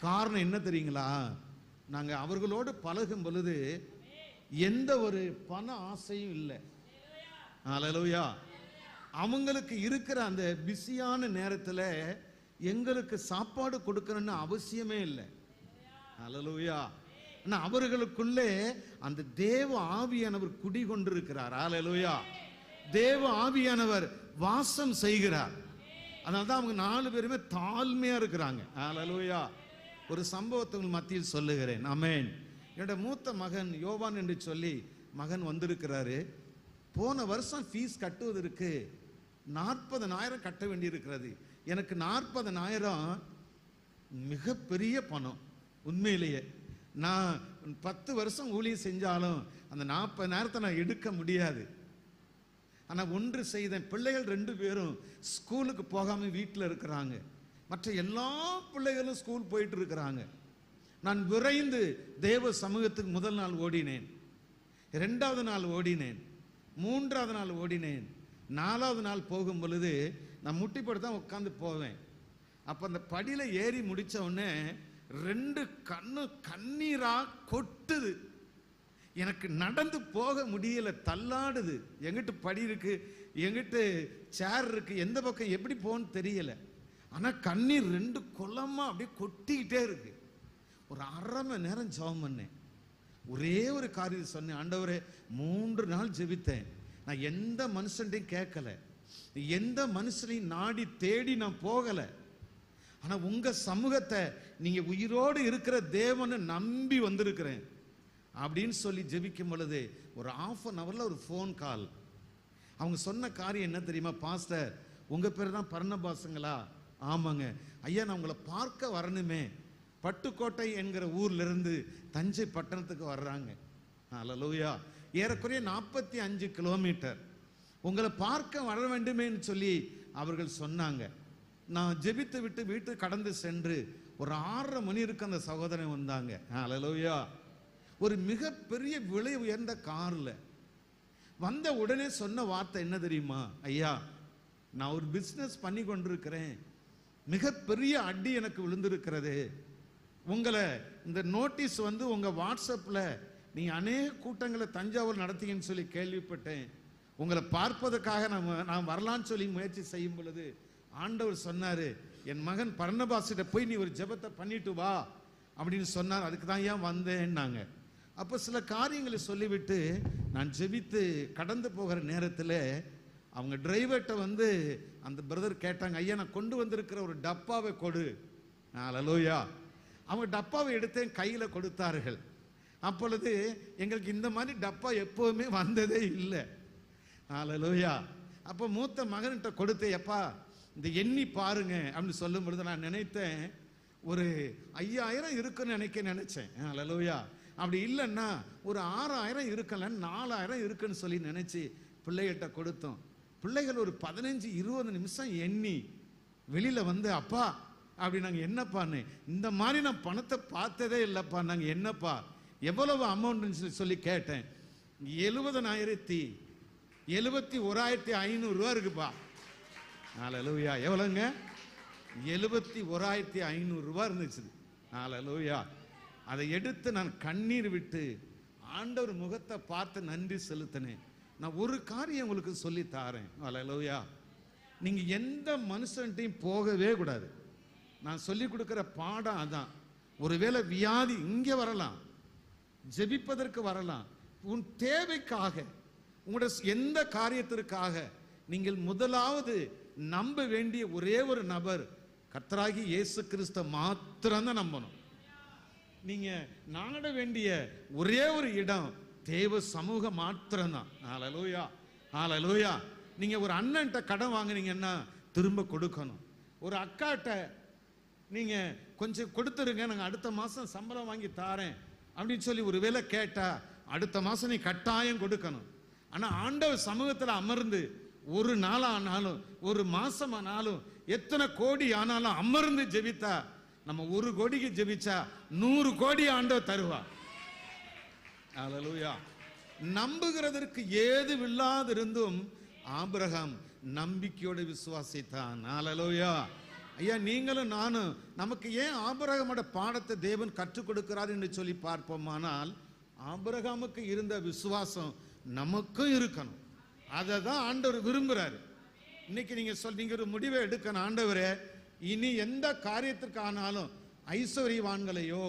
காரணம் என்ன தெரியுங்களா? நாங்க அவர்களோடு பழகும் பொழுது எந்த ஒரு பண ஆசையும் இல்லை. ஹalleluya. அவங்களுக்கு இருக்கிற அந்த பிஸியான நேரத்தில் எங்களுக்கு சாப்பாடு கொடுக்கணும்னு அவசியமே இல்லை. ஹalleluya. ஆனா அவர்களுக்குள்ளே அந்த தேவ ஆவியானவர் குடிகொண்டிருக்கிறார். ஹalleluya. தேவ ஆவியானவர் வாசம் செய்கிறார். அதனால்தான் அவங்க 4 பேருமே தாழ்மையா இருக்கிறாங்க. ஹalleluya. ஒரு சம்பவத்தை மத்தியில் சொல்லுகிறேன். ஆமென். என்னோட மூத்த மகன் யோவான் என்று சொல்லி மகன் வந்திருக்கிறாரு. போன வருஷம் ஃபீஸ் கட்டுவதற்கு 40,000 கட்ட வேண்டி இருக்கிறது. எனக்கு 40,000 மிகப்பெரிய பணம். உண்மையிலேயே நான் 10 வருஷம் ஊழியம் செஞ்சாலும் அந்த 40,000 நான் எடுக்க முடியாது. ஆனால் ஒன்று செய்தேன், பிள்ளைகள் 2 பேரும் ஸ்கூலுக்கு போகாம வீட்டில் இருக்கிறாங்க. மற்ற எல்லா பிள்ளைகளும் ஸ்கூல் போயிட்டு இருக்கிறாங்க. நான் விரைந்து தேவ சமூகத்துக்கு முதல் நாள் ஓடினேன், 2வது நாள் ஓடினேன், 3வது நாள் ஓடினேன். 4வது நாள் போகும் பொழுது நான் முட்டிப்பட்டு தான் உட்காந்து போவேன். அப்போ அந்த படியில் ஏறி முடித்த உடனே 2 கண்ணு கண்ணீரா கொட்டுது. எனக்கு நடந்து போக முடியல, தள்ளாடுது. எங்கிட்டு படி இருக்கு, எங்கிட்டு சேர் இருக்கு, எந்த பக்கம் எப்படி போகணும்னு தெரியல. ஆனா கண்ணீர் 2 குளமா அப்படியே கொட்டிக்கிட்டே இருக்கு. ஒரு 1/2 மணி நேரம் ஜெபம் பண்ணேன். ஒரே ஒரு காரியம் சொன்னேன், ஆண்டவரே 3 நாள் ஜெபித்தேன், நான் எந்த மனுஷன்டையும் கேட்கல, எந்த மனுஷனையும் நாடி தேடி நான் போகல. ஆனா உங்க சமூகத்தை, நீங்க உயிரோடு இருக்கிற தேவனை நம்பி வந்திருக்கிறேன் அப்படின்னு சொல்லி ஜெபிக்கும் பொழுது ஒரு 1/2 hourல ஒரு ஃபோன் கால். அவங்க சொன்ன காரியம் என்ன தெரியுமா? பாஸ்டர், உங்க பேர் தான் பர்னபாஸுங்களா? ஆமாங்க ஐயா, நான் உங்களை பார்க்க வரணுமே. பட்டுக்கோட்டை என்கிற ஊர்ல இருந்து தஞ்சை பட்டணத்துக்கு வர்றாங்க. அல்லேலூயா. ஏறக்குறைய 45 கிலோமீட்டர். உங்களை பார்க்க வர வேண்டுமேன்னு சொல்லி அவர்கள் சொன்னாங்க. நான் ஜெபித்து விட்டு வீட்டுக்கு கடந்து சென்று ஒரு 6:30 மணி இருக்கு அந்த சகோதரன் வந்தாங்க. அல்லேலூயா. ஒரு மிகப்பெரிய விலை உயர்ந்த கார்ல வந்த உடனே சொன்ன வார்த்தை என்ன தெரியுமா? ஐயா, நான் ஒரு பிசினஸ் பண்ணி கொண்டிருக்கிறேன், மிகப்பெரிய அடி எனக்கு விழுந்திருக்கிறது. உங்களை இந்த நோட்டீஸ் வந்து உங்க வாட்ஸ்அப்ல நீங்க அநேக கூட்டங்களை தஞ்சாவூர் நடத்தீங்கன்னு சொல்லி கேள்விப்பட்டேன். உங்களை பார்ப்பதற்காக நான் வரலான்னு சொல்லி முயற்சி செய்யும் பொழுது ஆண்டவர் சொன்னாரு, என் மகன் பர்னபாஸிட்ட போய் நீ ஒரு ஜெபத்தை பண்ணிட்டு வா அப்படின்னு சொன்னார். அதுக்கு தான் ஏன் வந்தேன்னாங்க. அப்போ சில காரியங்களை சொல்லிவிட்டு நான் ஜெபித்து கடந்து போகிற நேரத்தில் அவங்க டிரைவர்கிட்ட வந்து அந்த பிரதர் கேட்டாங்க, ஐயா நான் கொண்டு வந்திருக்கிற ஒரு டப்பாவை கொடு. அல்லேலூயா. அவங்க டப்பாவை எடுத்தேன், கையில் கொடுத்தார்கள். அப்பொழுது எங்களுக்கு இந்த மாதிரி டப்பா எப்போவுமே வந்ததே இல்லை. அல்லேலூயா. அப்போ மூத்த மகன்கிட்ட கொடுத்தேன், எப்பா இந்த எண்ணி பாருங்க அப்படின்னு சொல்லும் பொழுது நான் நினைத்தேன் ஒரு 5000 இருக்குன்னு நினைச்சேன். அல்லேலூயா. அப்படி இல்லைன்னா ஒரு 6000 இருக்கல, 4000 இருக்குன்னு சொல்லி நினைச்சு பிள்ளைகிட்ட கொடுத்தோம். பிள்ளைகள் ஒரு 15-20 நிமிஷம் எண்ணி வெளியில வந்து, அப்பா அப்படி நாங்கள் என்னப்பான்னு, இந்த மாதிரி நான் பணத்தை பார்த்ததே இல்லைப்பா, நாங்கள் என்னப்பா எவ்வளவு அமௌண்ட் சொல்லி கேட்டேன். 71,500 ரூபா இருக்குப்பா. அல்லேலூயா. எவ்வளோங்க? 71,500 ரூபா இருந்துச்சு. அல்லேலூயா. அதை எடுத்து நான் கண்ணீர் விட்டு ஆண்டவர் முகத்தை பார்த்து நன்றி செலுத்தினேன். நான் ஒரு காரியம் உங்களுக்கு சொல்லி தாரேன். அல்லேலூயா. நீங்க எந்த மனுஷன்ட்டையும் போகவே கூடாது. நான் சொல்லி கொடுக்கிற பாடம் அதான். ஒருவேளை வியாதி இங்கே வரலாம், ஜெபிப்பதற்கு வரலாம், உன் தேவைக்காக, உங்களோட எந்த காரியத்திற்காக நீங்கள் முதலாவது நம்ப வேண்டிய ஒரே ஒரு நபர் கர்த்தராகி இயேசு கிறிஸ்து மாத்திரம்தான் நம்பணும். நீங்க நாட வேண்டிய ஒரே ஒரு இடம் தேவ சமூகம் மாத்திரம்தான். அல்லேலூயா. அல்லேலூயா. நீங்க ஒரு அண்ணன்ட்ட கடன் வாங்குனீங்கன்னா திரும்ப கொடுக்கணும். ஒரு அக்காட்ட நீங்க கொஞ்சம் கொடுத்துருங்க, நாங்கள் அடுத்த மாசம் சம்பளம் வாங்கி தாரேன் அப்படின்னு சொல்லி ஒரு வேளை கேட்டா அடுத்த மாசம் நீ கட்டாயம் கொடுக்கணும். ஆனா ஆண்டவர் சமூகத்தில் அமர்ந்து ஒரு நாள் ஆனாலும் ஒரு மாசம் ஆனாலும் எத்தனை கோடி ஆனாலும் அமர்ந்து ஜெபித்தா, நம்ம 1 கோடிக்கு ஜெபிச்சா 100 கோடி ஆண்டவர் தருவார். அல்லேலூயா. நம்புகிறதற்கு ஏதுவில்லாதிருந்தும் ஆபிரகாம் நம்பிக்கையோடு விசுவாசித்தான். அல்லேலூயா. ஐயா, நீங்களும் நானும் நமக்கு ஏன் ஆபிரகாமோட பாடத்தை தேவன் கற்றுக் கொடுக்கிறார் என்று சொல்லி பார்ப்போமானால், ஆபிரகாமுக்கு இருந்த விசுவாசம் நமக்கும் இருக்கணும். அதை தான் ஆண்டவர் விரும்புகிறார். இன்னைக்கு நீங்க ஒரு முடிவை எடுக்கணும். ஆண்டவரே, இனி எந்த காரியத்திற்கு ஆனாலும் ஐஸ்வர்யவான்களையோ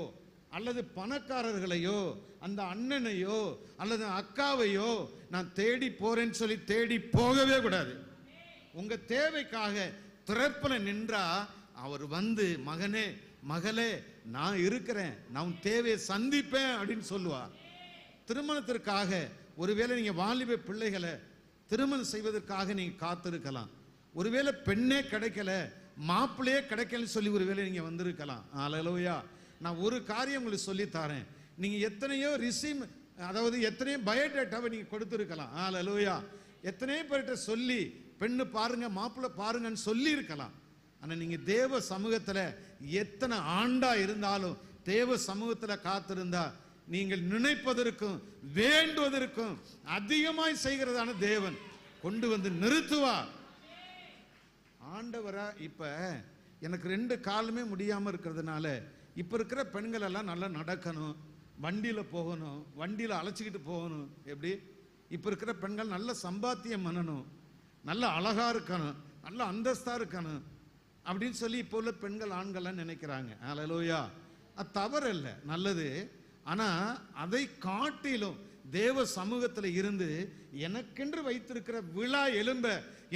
அல்லது பணக்காரர்களையோ அந்த அண்ணனையோ அல்லது அக்காவையோ நான் தேடி போறேன்னு சொல்லி தேடி போகவே கூடாது. உங்க தேவைக்காக திறப்புல நின்றா அவர் வந்து, மகனே மகளே நான் இருக்கிறேன், நான் உன் தேவையை சந்திப்பேன் அப்படின்னு சொல்லுவார். திருமணத்திற்காக ஒருவேளை நீங்க வாலிப பிள்ளைகளை திருமணம் செய்வதற்காக நீங்க காத்திருக்கலாம். ஒருவேளை பெண்ணே கிடைக்கல, மாப்பிள்ளையே கிடைக்கலன்னு சொல்லி ஒருவேளை நீங்க வந்திருக்கலாம். அல்லேலூயா. நான் ஒரு காரியம் உங்களுக்கு சொல்லி தரேன். நீங்க எத்தனையோ அதாவது எத்தனையோ பயோடேட்டாவை நீங்க கொடுத்துருக்கலாம். அல்லேலூயா. எத்தனையோ பேர்கிட்ட சொல்லி பெண்ணு பாருங்க மாப்பிள்ளை பாருங்கன்னு சொல்லி இருக்கலாம். ஆனா நீங்க தேவ சமூகத்துல எத்தனை ஆண்டா இருந்தாலும் தேவ சமூகத்துல காத்திருந்தா நீங்கள் நினைப்பதற்கும் வேண்டுவதற்கும் அதிகமாய் செய்கிறதான தேவன் கொண்டு வந்து நிறுத்துவார். ஆண்டவரா இப்ப எனக்கு 2 காலுமே முடியாம இருக்கிறதுனால இப்போ இருக்கிற பெண்கள் எல்லாம் நல்லா நடக்கணும், வண்டியில் போகணும், வண்டியில் அழைச்சிக்கிட்டு போகணும். எப்படி இப்போ இருக்கிற பெண்கள் நல்ல சம்பாத்தியம் பண்ணணும், நல்ல அழகா இருக்கணும், நல்ல அந்தஸ்தா இருக்கணும் அப்படின்னு சொல்லி இப்போ உள்ள பெண்கள் ஆண்கள்லாம் நினைக்கிறாங்க. ஹல்லேலூயா. அது தவறு இல்லை, நல்லது. ஆனா அதை காட்டிலும் தேவ சமூகத்தில் இருந்து எனக்கென்று வைத்திருக்கிற விழா எலும்ப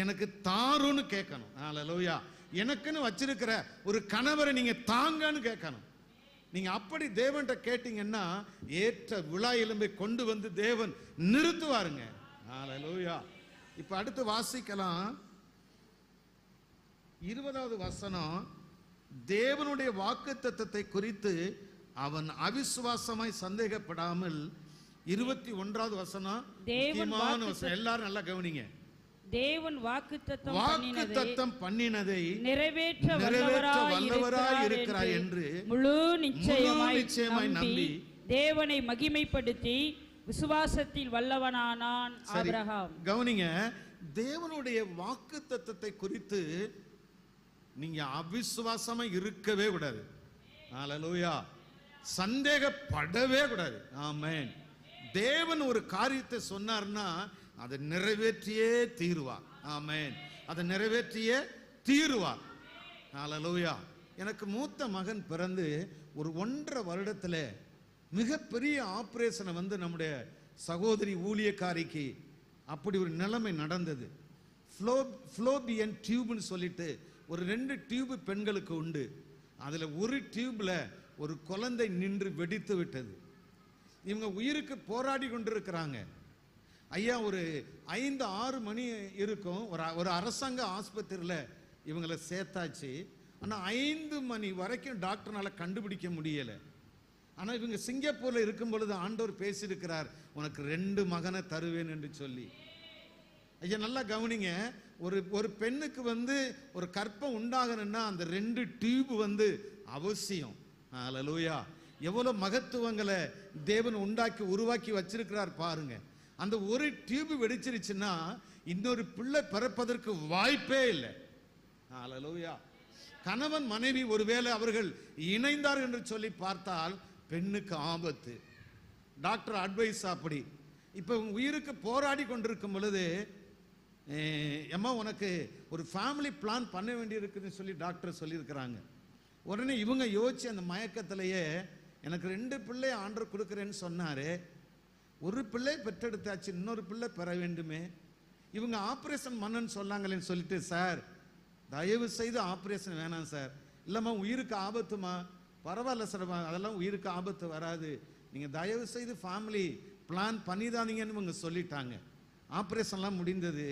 எனக்கு தாருன்னு கேட்கணும். ஹல்லேலூயா. எனக்குன்னு வச்சிருக்கிற ஒரு கணவரை நீங்க தாங்கன்னு கேட்கணும். நீங்க அப்படி தேவன்கிட்ட கேட்டீங்கன்னா ஏற்ற விழா எலும்பை கொண்டு வந்து தேவன் நிறுத்துவாருங்க. ஹல்லேலூயா. இப்ப அடுத்து வாசிக்கலாம் 20வது வசனம். தேவனுடைய வாக்குத்தத்தத்தை குறித்து அவன் அவிசுவாசமாய் சந்தேகப்படாமல். 21வது வசனம் முக்கியமான வசனம், எல்லாரும் நல்லா கவனிங்க. தேவன் வாக்குத்தத்தம் பண்ணினதை நிறைவேற்ற வல்லவராய் இருக்கிறார் என்று முழு நிச்சயமாய் நம்பி தேவனை மகிமைப்படுத்தி விசுவாசத்தில் வல்லவனானான் ஆபிரகாம். கவனிங்க, தேவனுடைய வாக்குத்தத்தத்தை குறித்து நீங்க அவிசுவாசமா இருக்கவே கூடாது. ஹல்லேலூயா. சந்தேகப்படவே கூடாது. ஆமென். தேவன் ஒரு காரியத்தை சொன்னார்னா அதை நிறைவேற்றியே தீருவார். ஆமென். அதை நிறைவேற்றியே தீருவார். ஹல்லேலூயா. எனக்கு மூத்த மகன் பிறந்து ஒரு 1.5 வருடத்துல மிகப்பெரிய ஆபரேஷனை வந்து நம்முடைய சகோதரி ஊழியக்காரிக்கு அப்படி ஒரு நிலைமை நடந்தது. ஃப்ளோபியன் டியூப்னு சொல்லிட்டு ஒரு 2 டியூப் பெண்களுக்கு உண்டு. அதுல ஒரு டியூப்ல ஒரு குழந்தை நின்று வெடித்து விட்டது. இவங்க உயிருக்கு போராடி கொண்டிருக்கிறாங்க. ஐயா, ஒரு 5-6 மணி இருக்கும். ஒரு அரசாங்க ஆஸ்பத்திரியில் இவங்களை சேர்த்தாச்சு. ஆனால் 5 மணி வரைக்கும் டாக்டர்னால கண்டுபிடிக்க முடியலை. ஆனால் இவங்க சிங்கப்பூரில் இருக்கும் பொழுது ஆண்டவர் பேசியிருக்கிறார், உனக்கு 2 மகனை தருவேன் என்று சொல்லி. ஐயா நல்லா கவனிங்க, ஒரு பெண்ணுக்கு வந்து ஒரு கற்பம் உண்டாகணும்னா அந்த 2 டியூப் வந்து அவசியம். ஹல்லேலூயா. எவ்வளவு மகத்துவங்களை தேவன் உருவாக்கி வச்சிருக்கிறார் பாருங்க. அந்த ஒரு டியூப் வெடிச்சிருச்சுன்னா இன்னொரு பிள்ளை பிறப்பதற்கு வாய்ப்பே இல்லை. ஹல்லேலூயா. கணவன் மனைவி ஒருவேளை அவர்கள் இணைந்தார் என்று சொல்லி பார்த்தால் பெண்ணுக்கு ஆபத்து. டாக்டர் அட்வைஸ் அப்படி. இப்போ உயிருக்கு போராடி கொண்டிருக்கும் பொழுது அம்மா உனக்கு ஒரு ஃபேமிலி பிளான் பண்ண வேண்டி இருக்குன்னு சொல்லி டாக்டர் சொல்லியிருக்கிறாங்க. உடனே இவங்க யோசிச்சு அந்த மயக்கத்திலேயே எனக்கு 2 பிள்ளை ஆண்டவர் கொடுக்குறேன்னு சொன்னாரு, ஒரு பிள்ளை பெற்றெடுத்தாச்சு, இன்னொரு பிள்ளை பெற வேண்டுமே, இவங்க ஆப்ரேஷன் பண்ணன்னு சொன்னாங்களேன்னு சொல்லிட்டு, சார் தயவு செய்து ஆப்ரேஷன் வேணாம் சார். இல்லைம்மா உயிருக்கு ஆபத்துமா. பரவாயில்ல சார், அதெல்லாம் உயிருக்கு ஆபத்து வராது, நீங்கள் தயவு செய்து ஃபேமிலி பிளான் பண்ணிதானீங்கன்னு இவங்க சொல்லிட்டாங்க. ஆப்ரேஷன்லாம் முடிந்தது.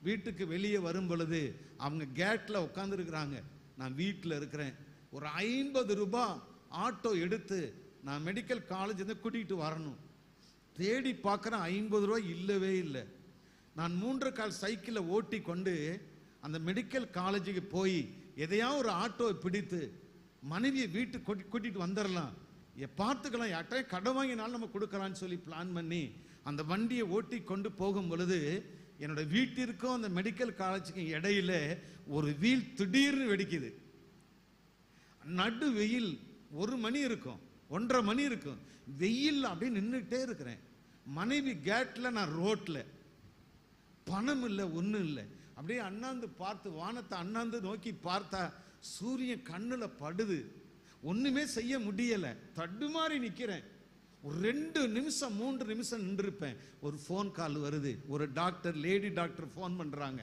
வீட்டுக்கு வெளியே வரும் பொழுது அவங்க கேட்டில் உட்காந்துருக்குறாங்க, நான் வீட்டில் இருக்கிறேன். ஒரு 50 ரூபாய் ஆட்டோ எடுத்து நான் மெடிக்கல் காலேஜ் வந்து கூட்டிகிட்டு வரணும். தேடி பார்க்குறேன் 50 ரூபாய் இல்லவே இல்லை. நான் 3 கால் சைக்கிளில் ஓட்டி கொண்டு அந்த மெடிக்கல் காலேஜுக்கு போய் எதையா ஒரு ஆட்டோவை பிடித்து மனைவியை வீட்டுக்கு கூட்டிகிட்டு வந்துடலாம், பார்த்துக்கலாம், யார்ட்டையும் கடன் வாங்கினாலும் நம்ம கொடுக்கலான்னு சொல்லி பிளான் பண்ணி அந்த வண்டியை ஓட்டி கொண்டு போகும் பொழுது என்னோட வீட்டிற்கும் அந்த மெடிக்கல் காலேஜுக்கும் இடையில ஒரு வீல் திடீர்னு வெடிக்குது. நடு வெயில், 1 மணி இருக்கும், 1:30 மணி இருக்கும். வெயில் அப்படியே நின்றுட்டே இருக்கிறேன். மனைவி கேட்ல, நான் ரோட்ல. பணம் இல்லை, ஒன்றும் இல்லை. அப்படியே அண்ணாந்து பார்த்து வானத்தை அண்ணாந்து நோக்கி பார்த்தா சூரியன் கண்ணுல படுது. ஒண்ணுமே செய்ய முடியல, தடுமாறி நிக்கிறேன். ஒரு 2 நிமிஷம் 3 நிமிஷம் நின்றுருப்பேன். ஒரு ஃபோன் கால் வருது. ஒரு டாக்டர், லேடி டாக்டர் ஃபோன் பண்றாங்க.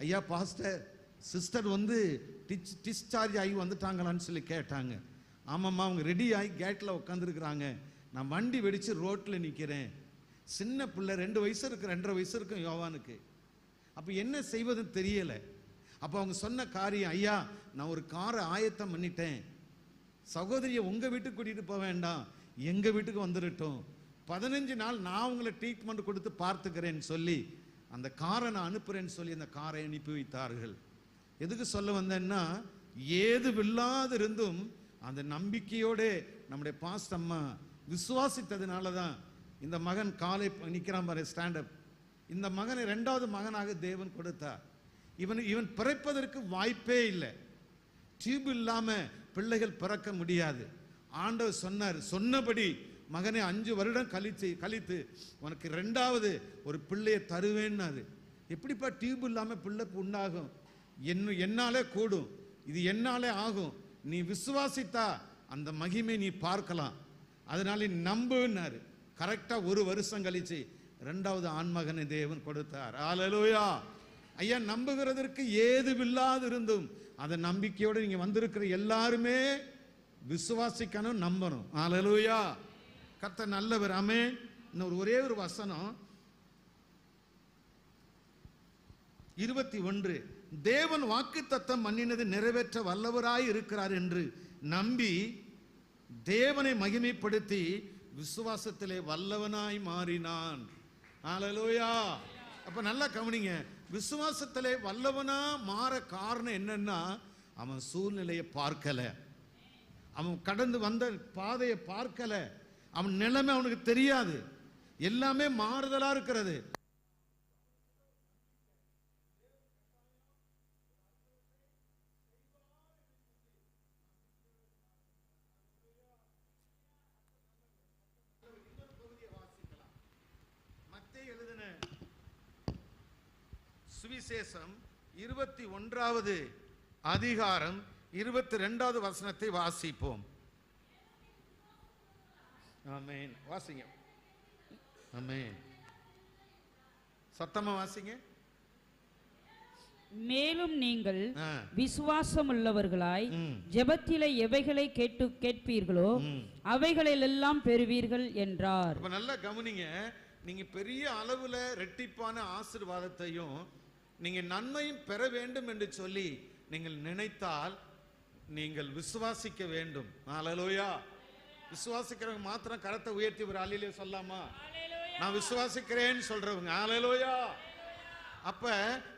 ஐயா பாஸ்டர், சிஸ்டர் வந்து டிஸ்சார்ஜ் ஆகி வந்துட்டாங்களான்னு சொல்லி கேட்டாங்க. ஆமாம்மா, அவங்க ரெடி ஆகி கேட்டில் உட்காந்துருக்குறாங்க. நான் வண்டி வெடிச்சு ரோட்டில் நிற்கிறேன். சின்ன பிள்ளை 2 வயசு இருக்கு, 2.5 வயசு இருக்கும் யோவானுக்கு. அப்போ என்ன செய்வதுன்னு தெரியலை. அப்போ அவங்க சொன்ன காரியம், ஐயா நான் ஒரு காரை ஆயத்தம் பண்ணிட்டேன், சகோதரியை உங்கள் வீட்டுக்கு கூட்டிகிட்டு போக வேண்டாம், எங்கள் வீட்டுக்கு வந்துடட்டும், 15 நாள் நான் உங்களை ட்ரீட்மெண்ட் கொடுத்து பார்த்துக்கிறேன்னு சொல்லி அந்த காரை நான் அனுப்புகிறேன்னு சொல்லி அந்த காரை அனுப்பி வைத்தார்கள். எதுக்கு சொல்ல வந்தேன்னா, ஏதுவில்லாது இருந்தும் அந்த நம்பிக்கையோட நம்முடைய பாஸ்ட் அம்மா விசுவாசித்ததுனால தான் இந்த மகன் காலை நிற்கிறான் பாரு, ஸ்டாண்டப். இந்த மகனை 2வது மகனாக தேவன் கொடுத்தார். இவன் பிறப்பதற்கு வாய்ப்பே இல்லை. டியூப் இல்லாம பிள்ளைகள் பிறக்க முடியாது. ஆண்டவர் சொன்னார், சொன்னபடி மகனே 5 வருடம் கழித்து உனக்கு 2வது ஒரு பிள்ளையை தருவேன்னாரு. எப்படிப்பா டியூப் இல்லாம பிள்ளை உண்டாகும்? என்னாலே கூடும், இது என்னாலே ஆகும், நீ விசுவாசித்தா அந்த மகிமை நீ பார்க்கலாம், அதனால நம்புனாரு. கரெக்டா 1 வருஷம் கழிச்சு 2வது ஆண்மகனை தேவன் கொடுத்தார். ஹல்லேலூயா. ஐயா, நம்புகிறதற்கு ஏதுவில்லாது இருந்தும் அந்த நம்பிக்கையோடு நீங்க வந்திருக்கிற எல்லாருமே விசுவாசிக்கணும், நம்பணும். ஹல்லேலூயா. கர்த்தர் நல்லவர். ஆமென். இன்னொரு ஒரே ஒரு வசனம் 21. தேவன் வாக்குத்தத்தம் பண்ணினது நிறைவேற்ற வல்லவராய் இருக்கிறார் என்று நம்பி தேவனை மகிமைப்படுத்தி விசுவாசத்திலே வல்லவனாய் மாறினான். ஹல்லேலூயா. அப்ப நல்லா கவனிங்க, விசுவாசத்திலே வல்லவனா மாற காரணம் என்னன்னா, அவன் சூழ்நிலையை பார்க்கல, அவன் கடந்து வந்த பாதையை பார்க்கல, அவன் நிலைமை அவனுக்கு தெரியாது, எல்லாமே மாறுதலா இருக்கிறது. சுவிசேஷம் 21வது அதிகாரம் 22வது வசனத்தை வாசிப்போம். ஆமென். வாசிங்க. ஆமென். சத்தமா வாசிங்க. மேலும் நீங்கள் விசுவாசம் உள்ளவர்களாய் ஜெபத்திலே எவைகளை கேட்பீர்களோ அவைகளெல்லாம் பெறுவீர்கள் என்றார். அப்ப நல்லா கவனிங்க, நீங்க பெரிய அளவுல ரெட்டிப்பான ஆசீர்வாதத்தையும் நீங்க நன்மையும் பெற வேண்டும் என்று சொல்லி நீங்கள் நினைத்தால் நீங்கள் விசுவாசிக்க வேண்டும். ஹல்லேலூயா. விசுவாசிக்கிறவங்க மாத்திரம் கரத்தை உயர்த்தி ஒரு அல்லேலூயா சொல்லாமா? நான் விசுவாசிக்கிறேன்னு சொல்றவங்க ஹல்லேலூயா. அப்ப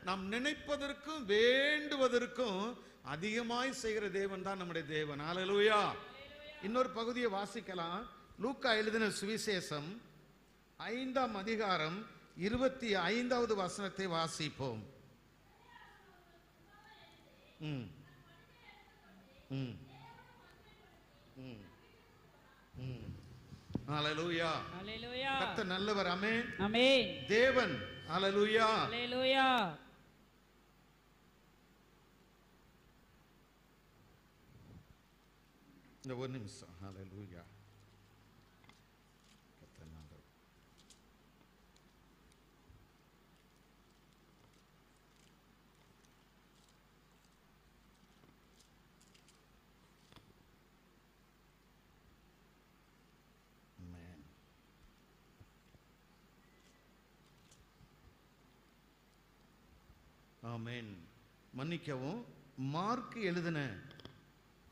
நாம் நினைப்பதற்கும் வேண்டுவதற்கும் அதிகமாய் செய்கிற தேவன் தான் நம்முடைய தேவன். ஹல்லேலூயா. இன்னொரு பகுதியை வாசிக்கலாம். லூக்கா எழுதின சுவிசேஷம் 5ஆம் அதிகாரம் 25வது வசனத்தை வாசிப்போம். ஹல்லேலூயா. ஹல்லேலூயா. கர்த்தர் நல்லவர். ஆமென். ஆமென். தேவன். ஹல்லேலூயா. ஹல்லேலூயா. இந்த ஒரு நிமிஷம். ஹல்லேலூயா. கர்த்தர் நல்லவர். ஆமென். மன்னிக்கவும், மார்க் எழுதின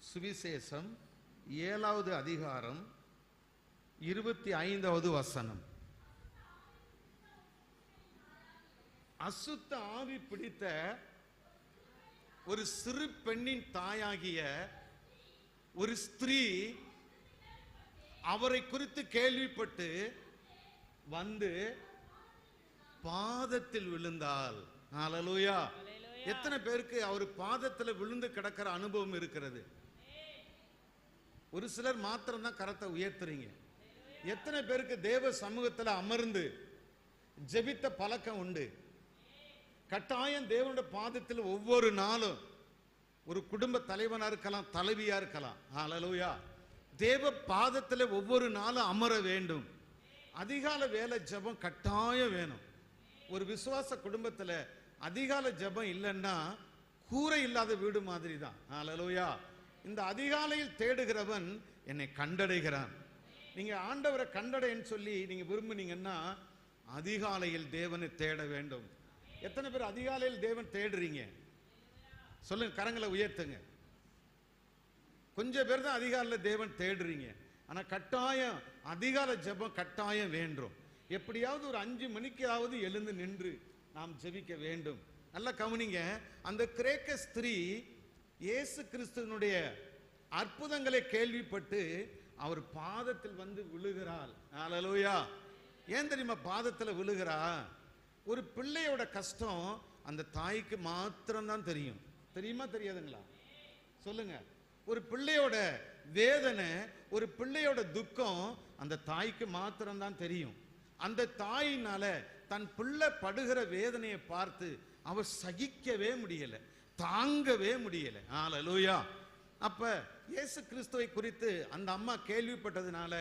சுவிசேஷம் 7வது அதிகாரம் 25வது வசனம். அசுத்த ஆவி பிடித்த ஒரு சிறு பெண்ணின் தாயாகிய ஒரு ஸ்திரீ அவரை குறித்து கேள்விப்பட்டு வந்து பாதத்தில் விழுந்தாள். ஹல்லேலூயா. எத்தனை பேருக்கு அவர் பாதத்தில் விழுந்து கிடக்கிற அனுபவம் இருக்கிறது? ஒரு சிலர் மாத்திரம் தான் கரத்தை உயர்த்துறீங்க. எத்தனை பேருக்கு தேவ சமூகத்தில் அமர்ந்து ஜெபித்த பழக்கம் உண்டு? கட்டாயம் தேவனுடைய பாதத்தில் ஒவ்வொரு நாளும் ஒரு குடும்ப தலைவனா இருக்கலாம், தலைவியா இருக்கலாம். ஹல்லேலூயா. தேவ பாதத்தில் ஒவ்வொரு நாளும் அமர வேண்டும். அதிகால வேலை ஜெபம் கட்டாயம் வேணும். ஒரு விசுவாச குடும்பத்தில் அதிகால ஜெபம் இல்லைன்னா கூரை இல்லாத வீடு மாதிரி தான். ஹல்லேலூயா. இந்த அதிகாலையில் தேடுகிறவன் என்னை கண்டடைகிறான். நீங்க ஆண்டவரை கண்டடைன்னு சொல்லி நீங்க விரும்புனீங்கன்னா அதிகாலையில் தேவனை தேட வேண்டும். எத்தனை பேர் அதிகாலையில் தேவன் தேடுறீங்க? சொல்லுங்க, கரங்களை உயர்த்துங்க. கொஞ்சம் பேர் தான் அதிகாலையில் தேவன் தேடுறீங்க. ஆனா கட்டாயம் அதிகால ஜெபம் கட்டாயம் வேண்டும். எப்படியாவது ஒரு 5 மணிக்காவது எழுந்து நின்று நாம் ஜெபிக்க வேண்டும். நல்லா கவனிங்க. அந்த கிரேக்க ஸ்திரீ இயேசு கிறிஸ்துவினுடைய அற்புதங்களை கேள்விப்பட்டு அவர் பாதத்தில் வந்து விழுகிறாள். ஹல்லேலூயா. ஏன் தெரியுமா பாதத்தில் விழுகிறா? ஒரு பிள்ளையோட கஷ்டம் அந்த தாய்க்கு மாத்திரம்தான் தெரியும். தெரியுமா தெரியாதுங்களா? சொல்லுங்க. ஒரு பிள்ளையோட வேதனை, ஒரு பிள்ளையோட துக்கம் அந்த தாய்க்கு மாத்திரம்தான் தெரியும். அந்த தாயினால தன் பிள்ளை படுகிற வேதனையை பார்த்து அவர் சகிக்கவே முடியல, தாங்கவே முடியல. ஹல்லேலூயா. அப்ப இயேசு கிறிஸ்துவை குறித்து அந்த அம்மா கேள்விப்பட்டதுனால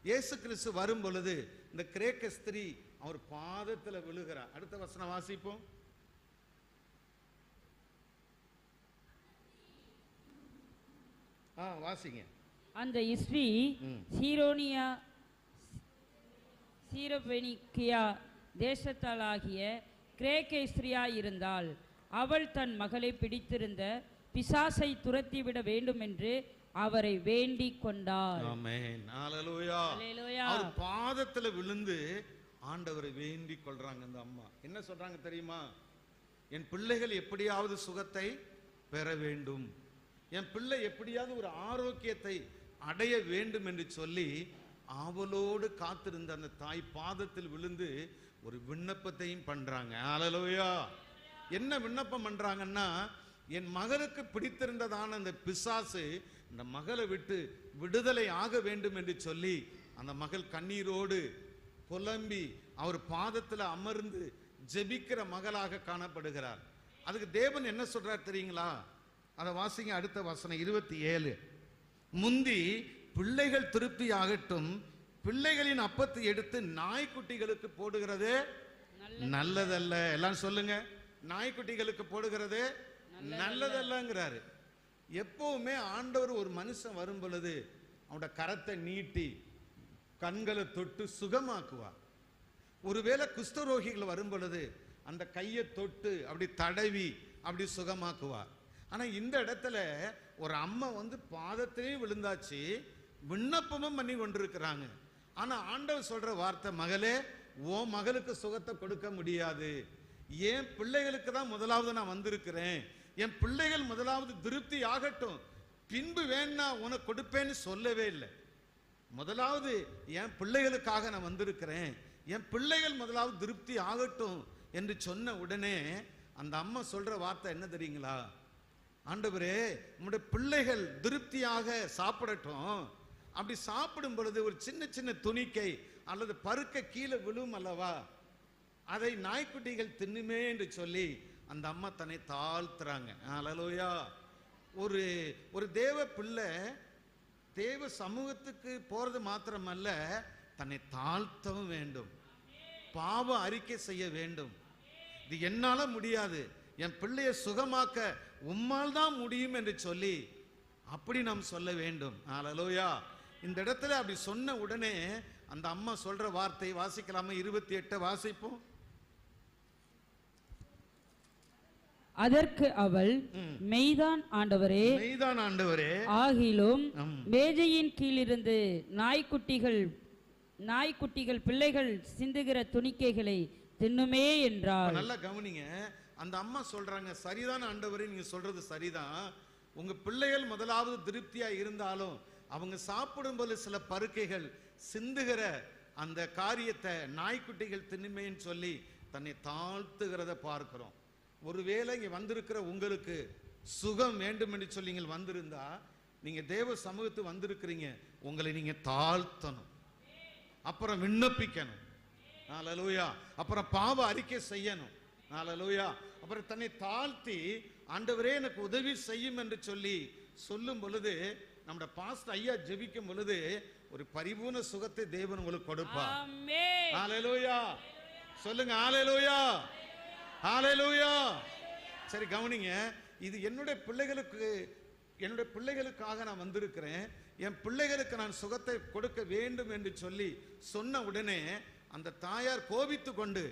இயேசு கிறிஸ்து வரும் பொழுது இந்த கிரேக்க ஸ்திரீ அவர் பாதத்துல விழுகிறார். அடுத்த வசனம் வாசிப்போம். வாசிங்க. அந்த ஸ்திரீ சீரோபெனிக்கியா தேசத்தாளாகிய கிரேக்க ஸ்திரீயா இருந்தால் அவள் தன் மகளை பிடித்திருந்த பிசாசை துரத்திவிட வேண்டும் என்று அவரை வேண்டிக் கொண்டார். ஆமென். ஹல்லேலூயா. அவர் பாதத்துல விழுந்து ஆண்டவரை வேண்டிக் கொள்றாங்க. அந்த அம்மா என்ன சொல்றாங்க தெரியுமா? என் பிள்ளைகள் எப்படியாவது சுகத்தை பெற வேண்டும், என் பிள்ளை எப்படியாவது ஒரு ஆரோக்கியத்தை அடைய வேண்டும் என்று சொல்லி ஆவலோடு காத்திருந்த அந்த தாய் பாதத்தில் விழுந்து ஒரு விண்ணப்பத்தையும் பண்றாங்க. ஹல்லேலூயா. என்ன விண்ணப்பம் பண்றாங்கன்னா, என் மகளுக்கு பிடித்திருந்ததான அந்த பிசாசு இந்த மகளை விட்டு விடுதலை ஆக வேண்டும் என்று சொல்லி அந்த மகள் கண்ணீரோடு புலம்பி அவர் பாதத்தில் அமர்ந்து ஜெபிக்கிற மகளாக காணப்படுகிறார். அதுக்கு தேவன் என்ன சொல்றார் தெரியுங்களா? அதை வாசிங்க. அடுத்த வசனம் 27. முந்தி பிள்ளைகள் திருப்தி ஆகட்டும், பிள்ளைகளின் அப்பத்தை எடுத்து நாய்க்குட்டிகளுக்கு போடுகிறது நல்லதல்ல. எல்லாம் சொல்லுங்க. நாய்க்குட்டிகளுக்கு போடுகிறது நல்லதல்லங்கிறாரு. எப்பவுமே ஆண்டவர் ஒரு மனுஷன் வரும் பொழுது அவனோட கரத்தை நீட்டி கண்களை தொட்டு சுகமாக்குவார். ஒருவேளை குஷ்டரோகிகள் வரும் பொழுது அந்த கையை தொட்டு அப்படி தடவி அப்படி சுகமாக்குவார். ஆனா இந்த இடத்துல ஒரு அம்மா வந்து பாதத்திலே விழுந்தாச்சு, விண்ணப்பமும் பண்ணி கொண்டிருக்கிறாங்க. ஆனா ஆண்டவர் சொல்ற வார்த்தை, மகளே ஓ மகளுக்கு சுகத்தை கொடுக்க முடியாது, என் பிள்ளைகளுக்கு தான் முதலாவது நான் வந்திருக்கிறேன், என் பிள்ளைகள் முதலாவது திருப்தி ஆகட்டும், பின்பு வேணா உனக்கு கொடுப்பேன்னு சொல்லவே இல்லை. முதலாவது என் பிள்ளைகளுக்காக நான் வந்திருக்கிறேன், என் பிள்ளைகள் முதலாவது திருப்தி ஆகட்டும் என்று சொன்ன உடனே அந்த அம்மா சொல்ற வார்த்தை என்ன தெரியுங்களா? ஆண்டவரே உம்முடைய பிள்ளைகள் திருப்தியாக சாப்பிடட்டும், அப்படி சாப்பிடும் பொழுது ஒரு சின்ன சின்ன துணிக்கை அல்லது பருக்க கீழே விழும் அல்லவா, அதை நாய்க்குட்டிகள் தின்னுமே என்று சொல்லி அந்த அம்மா தன்னை தாழ்த்துறாங்க. ஹல்லேலூயா. ஒரு தேவ பிள்ளை தேவ சமூகத்துக்கு போறது மாத்திரமல்ல, தன்னை தாழ்த்தவும் வேண்டும், பாவ அறிக்கை செய்ய வேண்டும். இது என்னால முடியாது, என் பிள்ளையை சுகமாக்க உம்மால் தான் முடியும் என்று சொல்லி அப்படி நாம் சொல்ல வேண்டும். ஹல்லேலூயா. இந்த இடத்துல அப்படி சொன்ன உடனே அந்த அம்மா சொல்ற வார்த்தை வாசிக்கலாமா? 28 வாசிப்போம். அதற்கு அவள், மெய்தான் ஆண்டவரே, மெய்தான் ஆண்டவரே, ஆகிலும் மேஜையின் கீழிருந்து நாய்க்குட்டிகள் பிள்ளைகள் சிந்துகிற துணிக்கைகளை தின்னுமே என்றார். நல்லா கவனிங்க. அந்த அம்மா சொல்றாங்க, சரிதான் ஆண்டவரே, நீங்க சொல்றது சரிதான், உங்க பிள்ளைகள் முதலாவது திருப்தியா இருந்தாலும் அவங்க சாப்பிடும் போது சில பருக்கைகள் சிந்துகிற அந்த காரியத்தை நாய்க்குட்டிகள் தின்னுமேன்னு சொல்லி தன்னை தாழ்த்துகிறத பார்க்கிறோம். ஒருவேளை இங்க வந்திருக்கிற உங்களுக்கு சுகம் வேண்டும் என்று சொல்லி நீங்கள் வந்திருந்தா, நீங்க தேவ சமூகத்து வந்திருக்கிறீங்க, உங்களை நீங்க தாழ்த்தணும், அப்புறம் விண்ணப்பிக்கணும். ஹல்லேலூயா. அப்புறம் பாவ அறிக்கை செய்யணும். ஹல்லேலூயா. அப்புறம் தன்னை தாழ்த்தி ஆண்டவரே எனக்கு உதவி செய்யும் என்று சொல்லி சொல்லும் பொழுது, நம்முடைய பாஸ்டர் ஐயா ஜெபிக்கும் பொழுது ஒரு பரிபூர்ண சுகத்தை தேவன் உங்களுக்கு கொடுப்பார். ஆமென். ஹல்லேலூயா. சொல்லுங்க ஹல்லேலூயா. ஹல்லேலூயா. சரி கவனிங்க. இது என்னுடைய பிள்ளைகளுக்காக நான் வந்திருக்கிறேன், என் பிள்ளைகளுக்கு நான் சுகத்தை கொடுக்க வேண்டும் என்று சொல்லி சொன்ன உடனே அந்த தாயார் கோபித்து கொண்டு,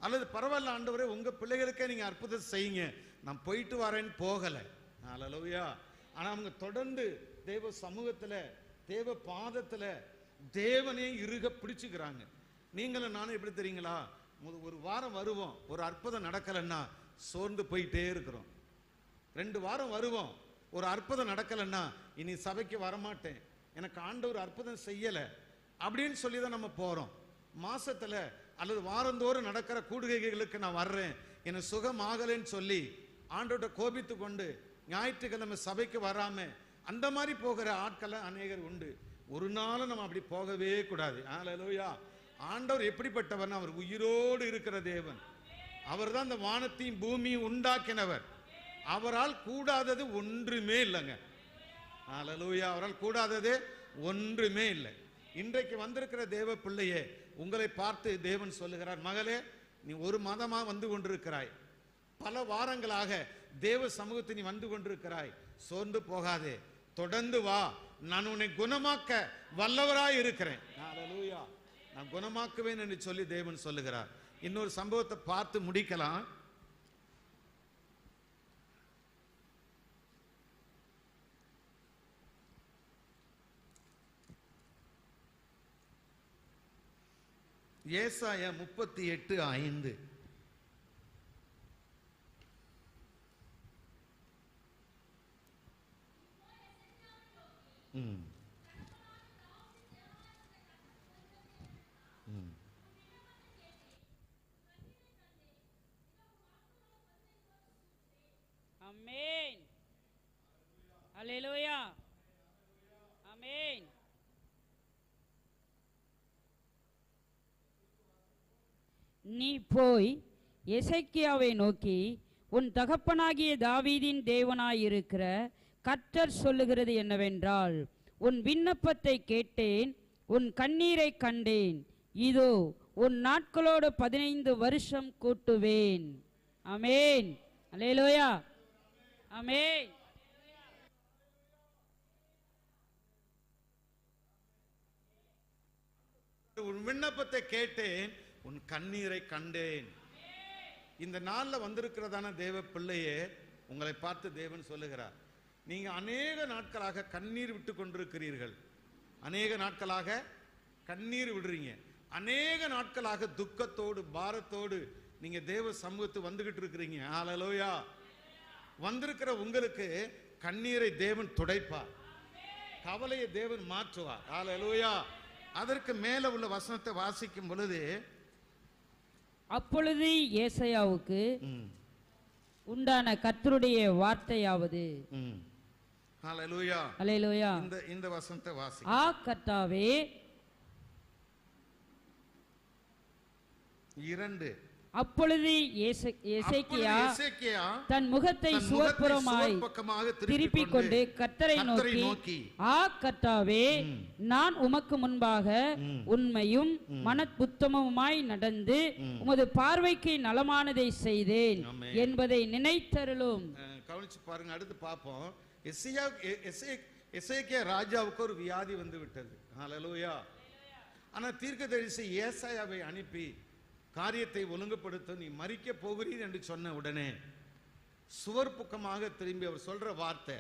அல்லது பரவாயில்ல ஆண்டவரே உங்க பிள்ளைகளுக்கே நீங்க அற்புதத்தை செய்யுங்க, நான் போயிட்டு வரேன்னு போகல. ஹல்லேலூயா. ஆனா அவங்க தொடர்ந்து தேவ சமூகத்துல தேவ பாதத்துல தேவனையும் இறுக பிடிச்சுக்கிறாங்க. நீங்களும் நானும் எப்படி தெரியுங்களா? ஒரு வாரம் வருவோம், ஒரு அற்புதம் நடக்கலைன்னா சோர்ந்து போயிட்டே இருக்கிறோம். 2 வாரம் வருவோம், ஒரு அற்புதம் நடக்கலைன்னா இனி சபைக்கு வரமாட்டேன், எனக்கு ஆண்டவர் அற்புதம் செய்யலை அப்படின்னு சொல்லி தான் நம்ம போறோம். மாசத்துல அல்லது வாரந்தோறும் நடக்கிற கூடுகைகளுக்கு நான் வர்றேன், எனக்கு சுகம் ஆகலைன்னு சொல்லி ஆண்டவர்கிட்ட கோபித்து கொண்டு ஞாயிற்றுக்கிழமை சபைக்கு வராம அந்த மாதிரி போகிற ஆட்கள் அநேகர் உண்டு. ஒரு நாளும் நம்ம அப்படி போகவே கூடாது. ஹல்லேலூயா. ஆண்டவர் எப்படிப்பட்டவர்? அவர் உயிரோடு இருக்கிற தேவன். அவர் தான் இந்த வானத்தையும் பூமியும் உண்டாக்கினவர். அவரால் கூடாதது ஒன்றுமே இல்லைங்க. ஹல்லேலூயா. அவரால் கூடாதது ஒன்றுமே இல்லை. இன்றைக்கு வந்திருக்கிற தேவ பிள்ளையே, உங்களை பார்த்து தேவன் சொல்லுகிறார், மகளே, நீ ஒரு மாதமா வந்து கொண்டிருக்கிறாய், பல வாரங்களாக தேவ சமூகத்தை நீ வந்து கொண்டிருக்கிறாய், சோர்ந்து போகாதே, தொடர்ந்து வா, நான் உன்னை குணமாக்க வல்லவராய் இருக்கிறேன். ஹல்லேலூயா. நான் குணமாக்குவேன் என்று சொல்லி தேவன் சொல்லுகிறார். இன்னொரு சம்பவத்தை பார்த்து முடிக்கலாம். ஏசாயா 38:5. ஆமென். அல்லேலூயா. ஆமென். நீ போய் எசேக்கியாவை நோக்கி, உன் தகப்பனாகிய தாவீதின் தேவனாயிருக்கிற கர்த்தர் சொல்லுகிறது என்னவென்றால், உன் விண்ணப்பத்தை கேட்டேன், உன் கண்ணீரை கண்டேன், இதோ உன் நாட்களோடு 15 வருஷம் கூட்டுவேன். ஆமென். அல்லேலூயா. ஆமென். உன் விண்ணப்பத்தை கேட்டேன், உன் கண்ணீரை கண்டேன். இந்த நாள்ல வந்திருக்கிறதான தேவ பிள்ளையே, உங்களை பார்த்து தேவன் சொல்லுகிறார், நீங்க அநேக நாட்களாக கண்ணீர் விட்டு கொண்டிருக்கிறீர்கள். அநேக நாட்களாக கண்ணீர் விடுறீங்க. அநேக நாட்களாக துக்கத்தோடு பாரத்தோடு நீங்க தேவ சமூகத்து வந்துகிட்டு இருக்கிறீங்க. ஹல்லேலூயா. வந்திருக்கிற உங்களுக்கு கண்ணீரை தேவன் துடைப்பார், கவலையை தேவன் மாற்றுவார். ஹல்லேலூயா. அதற்கு மேல உள்ள வசனத்தை வாசிக்கும் பொழுது, அப்பொழுது ஏசாயாவுக்கு உண்டான கர்த்தருடைய வார்த்தையாவது. ஹல்லேலூயா. அல்லேலூயா. இந்த வசனத்தை வாசி. ஆ கர்த்தாவே, 2. அப்பொழுது எசேக்கியா தன் முகத்தை சுவர்புறமாய் திருப்பிக் கொண்டு கர்த்தரை நோக்கி, ஆ கர்த்தாவே, நான் உமக்கு முன்பாக உண்மையும் மனப்புத்தமுமாய் நடந்து உமது பார்வைக்கு நலமானதை செய்தேன் என்பதை நினைத்தருளும். கவனிச்சு பாருங்க, அடுத்து பார்ப்போம். எசேக்கியா ராஜாவுக்கு ஒரு வியாதி வந்து விட்டது. ஹல்லேலூயா. ஆனா தீர்க்கதரிசி ஏசாயாவை அனுப்பி காரியத்தை ஒழுங்குபடுத்த, நீ மரிக்க போகிறீர் என்று சொன்ன உடனே சுவர் பக்கமாக திரும்பி அவர் சொல்ற வார்த்தை,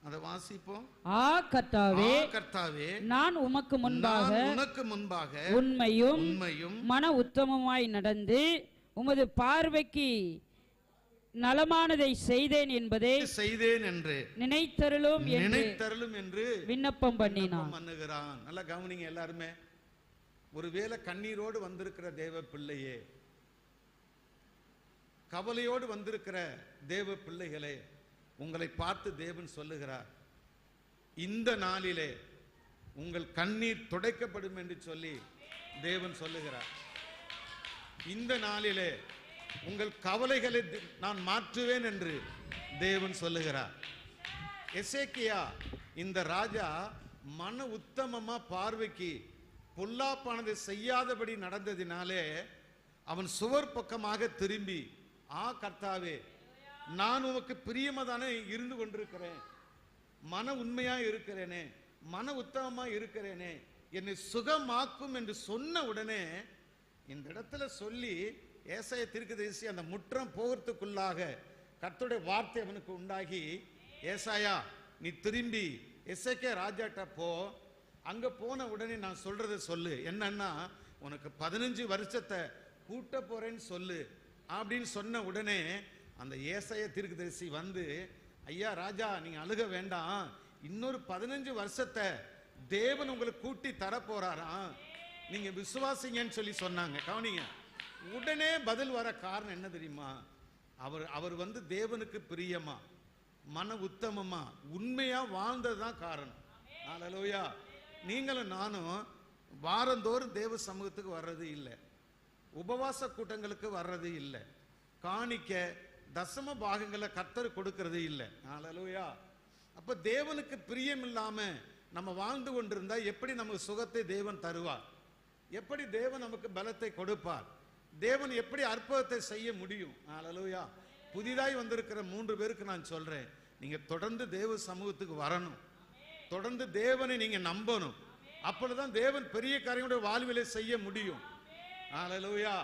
அதை வாசிப்போம். ஆ கர்த்தாவே, கர்த்தாவே, நான் உமக்கு முன்பாக உண்மையும் மன உத்தமமாய் நடந்து உமது பார்வைக்கு நலமானதை செய்தேன் என்பதை என்று நினைத்தருளும் என்று விண்ணப்பம் பண்ணினான். நல்லா கவனிங்க எல்லாருமே. ஒருவேளை கண்ணீரோடு வந்திருக்கிற தேவ பிள்ளையே, கவலையோடு வந்திருக்கிற தேவ பிள்ளைகளே, உங்களை பார்த்து தேவன் சொல்லுகிறார், இந்த நாளிலே உங்கள் கண்ணீர் துடைக்கப்படும் என்று சொல்லி தேவன் சொல்லுகிறார். இந்த நாளிலே உங்கள் கவலைகளை நான் மாற்றுவேன் என்று தேவன் சொல்லுகிறார். எசேக்கியா இந்த ராஜா மன உத்தமமா பார்வைக்கு பொல்லாப்பானதை செய்யாதபடி நடந்ததினாலே அவன் சுவர் பக்கமாக திரும்பி, ஆ கர்த்தாவே, நான் உமக்கு பிரியமாதானே இருந்து கொண்டிருக்கிறேன், மன உண்மையா இருக்கிறேனே, மன உத்தமமா இருக்கிறேனே, என்னை சுகமாக்கும் என்று சொன்ன உடனே இந்த இடத்துல சொல்லி ஏசாயா தீர்க்கதரிசி அந்த முற்றம் போகிறதுக்குள்ளாக கர்த்தருடைய வார்த்தை அவனுக்கு உண்டாகி, ஏசாயா நீ திரும்பி எசேக்கியா ராஜாட்ட போ, அங்க போன உடனே நான் சொல்றதை சொல்லு, என்னன்னா உனக்கு 15 வருஷத்தை கூட்ட போறேன்னு சொல்லு அப்படின்னு சொன்ன உடனே அந்த ஏசாயா தீர்க்கதரிசி வந்து, ஐயா ராஜா நீங்க அழுக வேண்டாம், இன்னொரு 15 வருஷத்தை தேவன் உங்களுக்கு கூட்டி தர போறாராம், நீங்க விசுவாசிங்கன்னு சொல்லி சொன்னாங்க. கவனிங்க, உடனே பதில் வர காரணம் என்ன தெரியுமா? அவர் வந்து தேவனுக்கு பிரியமா மன உத்தமமா உண்மையா வாழ்ந்ததுதான் காரணம். ஹல்லேலூயா. நீங்களும் நானும் வாரந்தோறும் தேவ சமூகத்துக்கு வர்றது இல்லை, உபவாச கூட்டங்களுக்கு வர்றது இல்லை, காணிக்க தசம பாகங்களை கர்த்தர் கொடுக்கிறது இல்லை. ஹல்லேலூயா. அப்ப தேவனுக்கு பிரியம் இல்லாம நம்ம வாழ்ந்து கொண்டிருந்தா எப்படி நமக்கு சுகத்தை தேவன் தருவார்? எப்படி தேவன் நமக்கு பலத்தை கொடுப்பார்? தேவன் எப்படி அற்புதத்தை செய்ய முடியும்? ஹல்லேலூயா. புதிதாய் வந்திருக்கிற 3 பேருக்கு நான் சொல்றேன், நீங்க தொடர்ந்து தேவ சமூகத்துக்கு வரணும், தொடர்ந்து தேவனை நீங்க நம்பணும். அப்பொழுதுதான் தேவன் பெரிய காரியங்களுடைய வாழ்விலே செய்ய முடியும். ஹல்லேலூயா.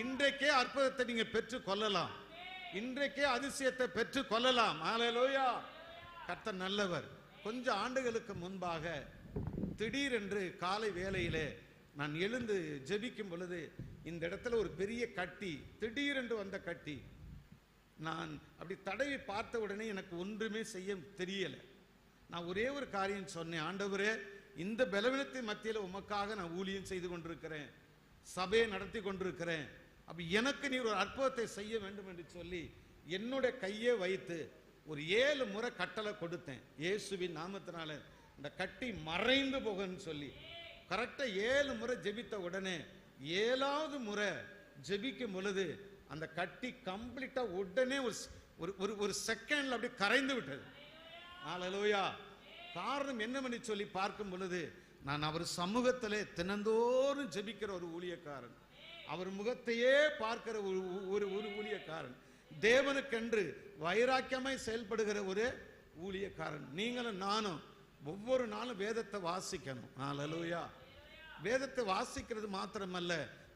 இன்றைக்கே அற்புதத்தை நீங்க பெற்று கொள்ளலாம், இன்றைக்கே அதிசயத்தை பெற்று கொள்ளலாம். ஹல்லேலூயா. கர்த்தர் நல்லவர். கொஞ்சம் ஆண்டுகளுக்கு முன்பாக திடீரென்று காலை வேளையிலே நான் எழுந்து ஜெபிக்கும் பொழுது இந்த இடத்துல ஒரு பெரிய கட்டி, திடீரென்று வந்த கட்டி. நான் அப்படி தடவி பார்த்த உடனே எனக்கு ஒன்றுமே செய்ய தெரியல. நான் ஒரே ஒரு காரியம் சொன்னேன், ஆண்டவரே, இந்த பலவீனத்தின் மத்தியில் உமக்காக நான் ஊழியம் செய்து கொண்டிருக்கிறேன், சபையை நடத்தி கொண்டிருக்கிறேன், அப்ப எனக்கு நீ ஒரு அற்புதத்தை செய்ய வேண்டும் என்று சொல்லி என்னுடைய கையை வைத்து ஒரு 7 முறை கட்டளை கொடுத்தேன். இயேசுவின் நாமத்தினால இந்த கட்டி மறைந்து போகன்னு சொல்லி கரெக்டா 7 முறை ஜெபித்த உடனே 7வது முறை ஜெபிக்கும் பொழுது அந்த கட்டி கம்ப்ளீட்டா உடனே ஒரு செகண்ட்ல அப்படியே கரைந்து விட்டது. ஹல்லேலூயா. காரணம் என்னவென்று சொல்லி பார்க்கும் பொழுது, நான் அவர் சமூகத்திலே தினந்தோறும் ஜெபிக்கிற ஒரு ஊழியக்காரன், அவர் முகத்தையே பார்க்கிற ஒரு ஊழியக்காரன், தேவனுக்கென்று வைராக்கியமாய் செயல்படுகிற ஒரு ஊழியக்காரன். நீங்களும் நானும் ஒவ்வொரு நாளும் வேதத்தை வாசிக்கணும். ஹல்லேலூயா. வேதத்தை வாசிக்கிறது மாத்திரமல்ல,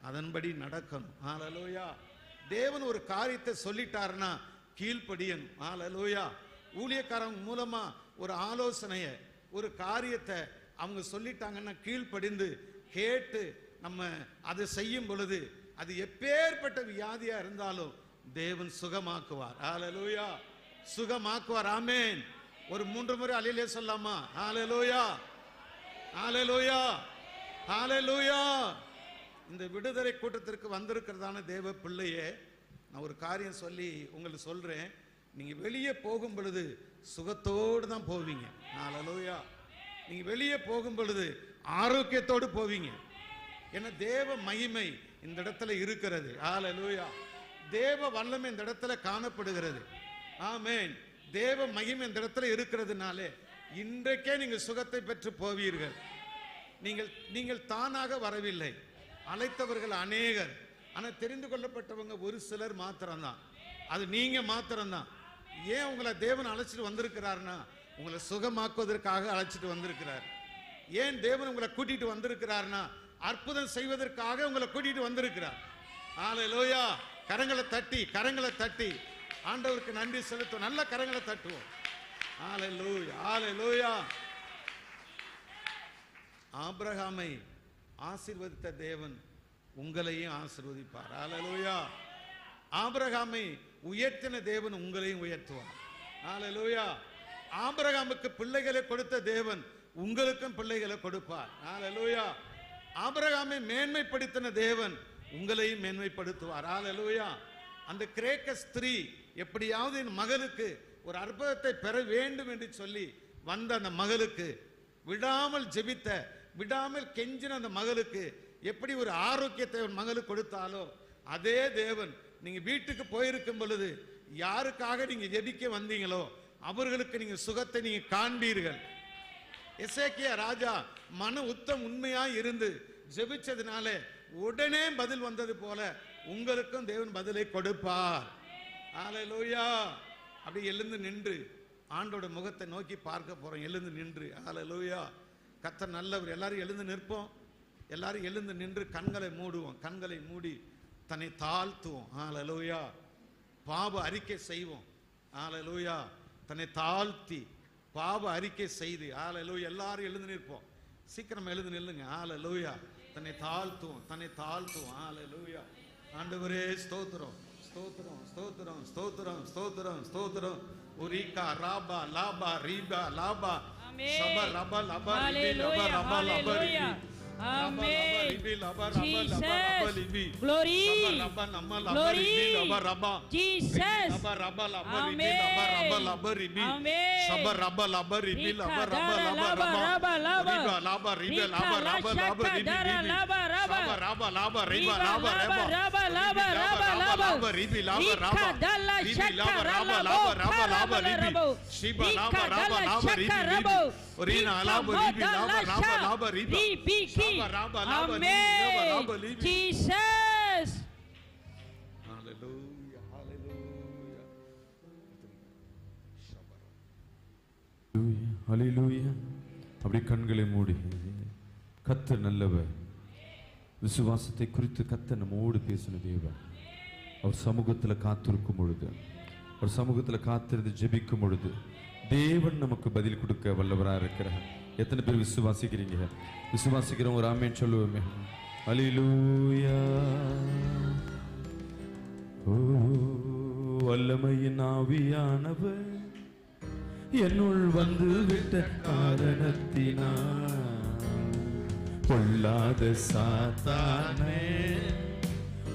அதன்படி நடக்கணும். ஹல்லேலூயா. தேவன் ஒரு காரியத்தை சொல்லிட்டாருன்னா கீழ்ப்படியணும். ஹல்லேலூயா. ஊழியக்காரங்க மூலமா ஒரு ஆலோசனையை, ஒரு காரியத்தை அவங்க சொல்லிட்டாங்கன்னா கீழ்ப்படிந்து கேட்டு நம்ம அதை செய்யும் பொழுது அது எப்பேற்பட்ட வியாதியா இருந்தாலும் தேவன் சுகமாக்குவார். ஹல்லேலூயா. சுகமாக்குவார். ஆமென். ஒரு 3 முறை அல்லேலூயா சொல்லாமா? ஹல்லேலூயா. ஹல்லேலூயா. ஹல்லேலூயா. இந்த விடுதலை கூட்டத்திற்கு வந்திருக்கிறதான தேவ பிள்ளையே, நான் ஒரு காரியம் சொல்லி உங்களுக்கு சொல்றேன். நீங்க வெளியே போகும் பொழுது சுகத்தோடு தான் போவீங்க. ஹல்லேலூயா. நீங்க வெளியே போகும் பொழுது ஆரோக்கியத்தோடு போவீங்க. ஏன்னா தேவ மகிமை இந்த இடத்துல இருக்கிறது. ஹல்லேலூயா. தேவ வல்லமை இந்த இடத்துல காணப்படுகிறது. ஆமென். தேவ மகிமை இந்த இடத்துல இருக்கிறதுனாலே இன்றைக்கே நீங்க சுகத்தை பெற்று போவீர்கள். நீங்கள் தானாக வரவில்லை, அழைத்தவர்கள் அநேகர், ஆனால் தெரிந்து கொள்ளப்பட்டவங்க ஒரு சிலர் மாத்திரம்தான். அது நீங்க மாத்திரம்தான். ஏன் உங்களை தேவன் அழைச்சிட்டு வந்திருக்கிறார்னா உங்களை சுகமாக்குவதற்காக அழைச்சிட்டு வந்திருக்கிறார். ஏன் தேவன் உங்களை கூட்டிட்டு வந்திருக்கிறார்னா அற்புதம் செய்வதற்காக உங்களை கூட்டிட்டு வந்திருக்கிறார். ஹல்லேலூயா. கரங்களை தட்டி ஆண்டவருக்கு நன்றி செலுத்துவோம். நல்ல கரங்களை தட்டுவோம். ஹல்லேலூயா. ஹல்லேலூயா. ஆபிரகாமை ஆசீர்வதித்த தேவன் உங்களையும் ஆசீர்வதிப்பார். ஹல்லேலூயா. ஆபிரகாமை உயர்த்தின தேவன் உங்களையும் உயர்த்துவார். ஹல்லேலூயா. ஆபிரகாமுக்கு பிள்ளைகளை கொடுத்த தேவன் உங்களுக்கும் பிள்ளைகளை கொடுப்பார். ஹல்லேலூயா. ஆபிரகாமை மேன்மைப்படுத்தின தேவன் உங்களையும் மேன்மைப்படுத்துவார். ஹல்லேலூயா. அந்த கிரேக்க ஸ்திரீ எப்படியாவது என் மகளுக்கு ஒரு அற்புதத்தை பெற வேண்டும் என்று சொல்லி வந்த அந்த மகளுக்கு, விடாமல் ஜெபித்த, விடாமல் கெஞ்சின அந்த மகளுக்கு எப்படி ஒரு ஆரோக்கியத்தை உன் மகளுக்கு கொடுத்தாலோ அதே தேவன் நீங்க வீட்டுக்கு போயிருக்கும் பொழுது யாருக்காக நீங்க ஜெபிக்க வந்தீங்களோ அவர்களுக்கு நீங்க சுகத்தை நீங்க காண்பீர்கள். எசேக்கியா ராஜா மன உத்தம் உண்மையா இருந்து ஜெபிச்சதுனால உடனே பதில் வந்தது போல உங்களுக்கும் தேவன் பதிலை கொடுப்பார். ஹல்லேலூயா. அப்படி எழுந்து நின்று ஆண்டோட முகத்தை நோக்கி பார்க்க போறோம். எழுந்து நின்று. ஹல்லேலூயா. கர்த்தர் நல்லவர். எல்லாரும் எழுந்து நிற்போம். எல்லாரும் எழுந்து நின்று கண்களை மூடுவோம். கண்களை மூடி தன்னை தாழ்த்துவோம். ஹல்லேலூயா. பாவ அறிக்கை செய்வோம். ஹல்லேலூயா. தன்னை தாழ்த்தி பாவ அறிக்கை செய்து. ஹல்லேலூயா. எல்லாரும் எழுந்து நிற்போம். சீக்கிரம் எழுந்து நில்லுங்க. ஹல்லேலூயா. தன்னை தாழ்த்துவோம். ஹல்லேலூயா. ஆண்டவரே ஸ்தோத்திரம், ஸ்தோத்திரம், ஸ்தோத்திரம், ஸ்தோத்திரம், ஸ்தோத்திரம், ஸ்தோத்திரம். உரிகா ராபா லாபா ரீபா லாபா சப ரபா லபா ரிபி லபா ரபா லபா ரிபி Amen. Jesus. Glory. Glory. Jesus. Amen. Jesus. Hallelujah, hallelujah. ஹல்லேலூயா. அப்படி கண்களை மூடி கர்த்தர் நல்லவர். விசுவாசத்தை குறித்து கர்த்தர் நம்மோடு பேசின தேவன். அவர் சமூகத்தில் காத்திருக்கும் பொழுது, அவர் சமூகத்தில் காத்திருந்து ஜெபிக்கும் பொழுது தேவன் நமக்கு பதில் கொடுக்க வல்லவராக இருக்கிறார். எத்தனை பேர் விசுவாசிக்கிறீங்க? விசுவாசிக்கிறோம், ஒரு ஆமென் சொல்லுவோமே. ஹல்லேலூயா. ஓ வல்லமையின் ஆவியானவர் என்னுள் வந்து விட்ட காரணத்தினால் பொல்லாத சாத்தானே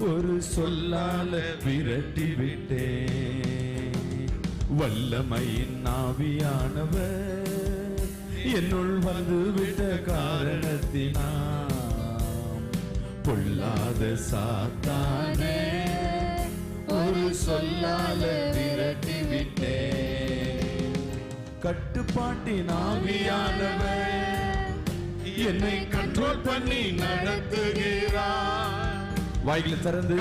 ஒரு சொல்லால விரட்டி விட்டேன். வல்லமையின் ஆவியானவர் என்னுள் வந்து விட்ட காரணத்தினால் பொல்லாத சாத்தானே ஒரு சொல்லால விரட்டி விட்டேன். கட்டுப்பாட்டின் ஆவியானவர் என்னை கண்ட்ரோல் பண்ணி நடத்துகிறார். வாய்களை திறந்து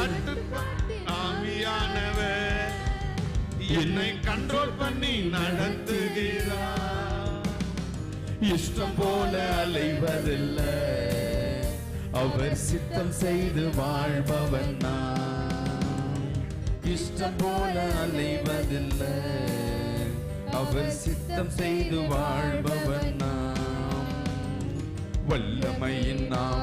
ஆவியானவர் என்னை கண்ட்ரோல் பண்ணி நடத்துகிறார். இஷ்டம் போல அலைவதில்லை, அவர் சித்தம் செய்து வாழ்பவன் நான். இஷ்டம் போல அலைவதில்லை, அவர் சித்தம் செய்து வாழ்பவன் நான். வல்லமையின்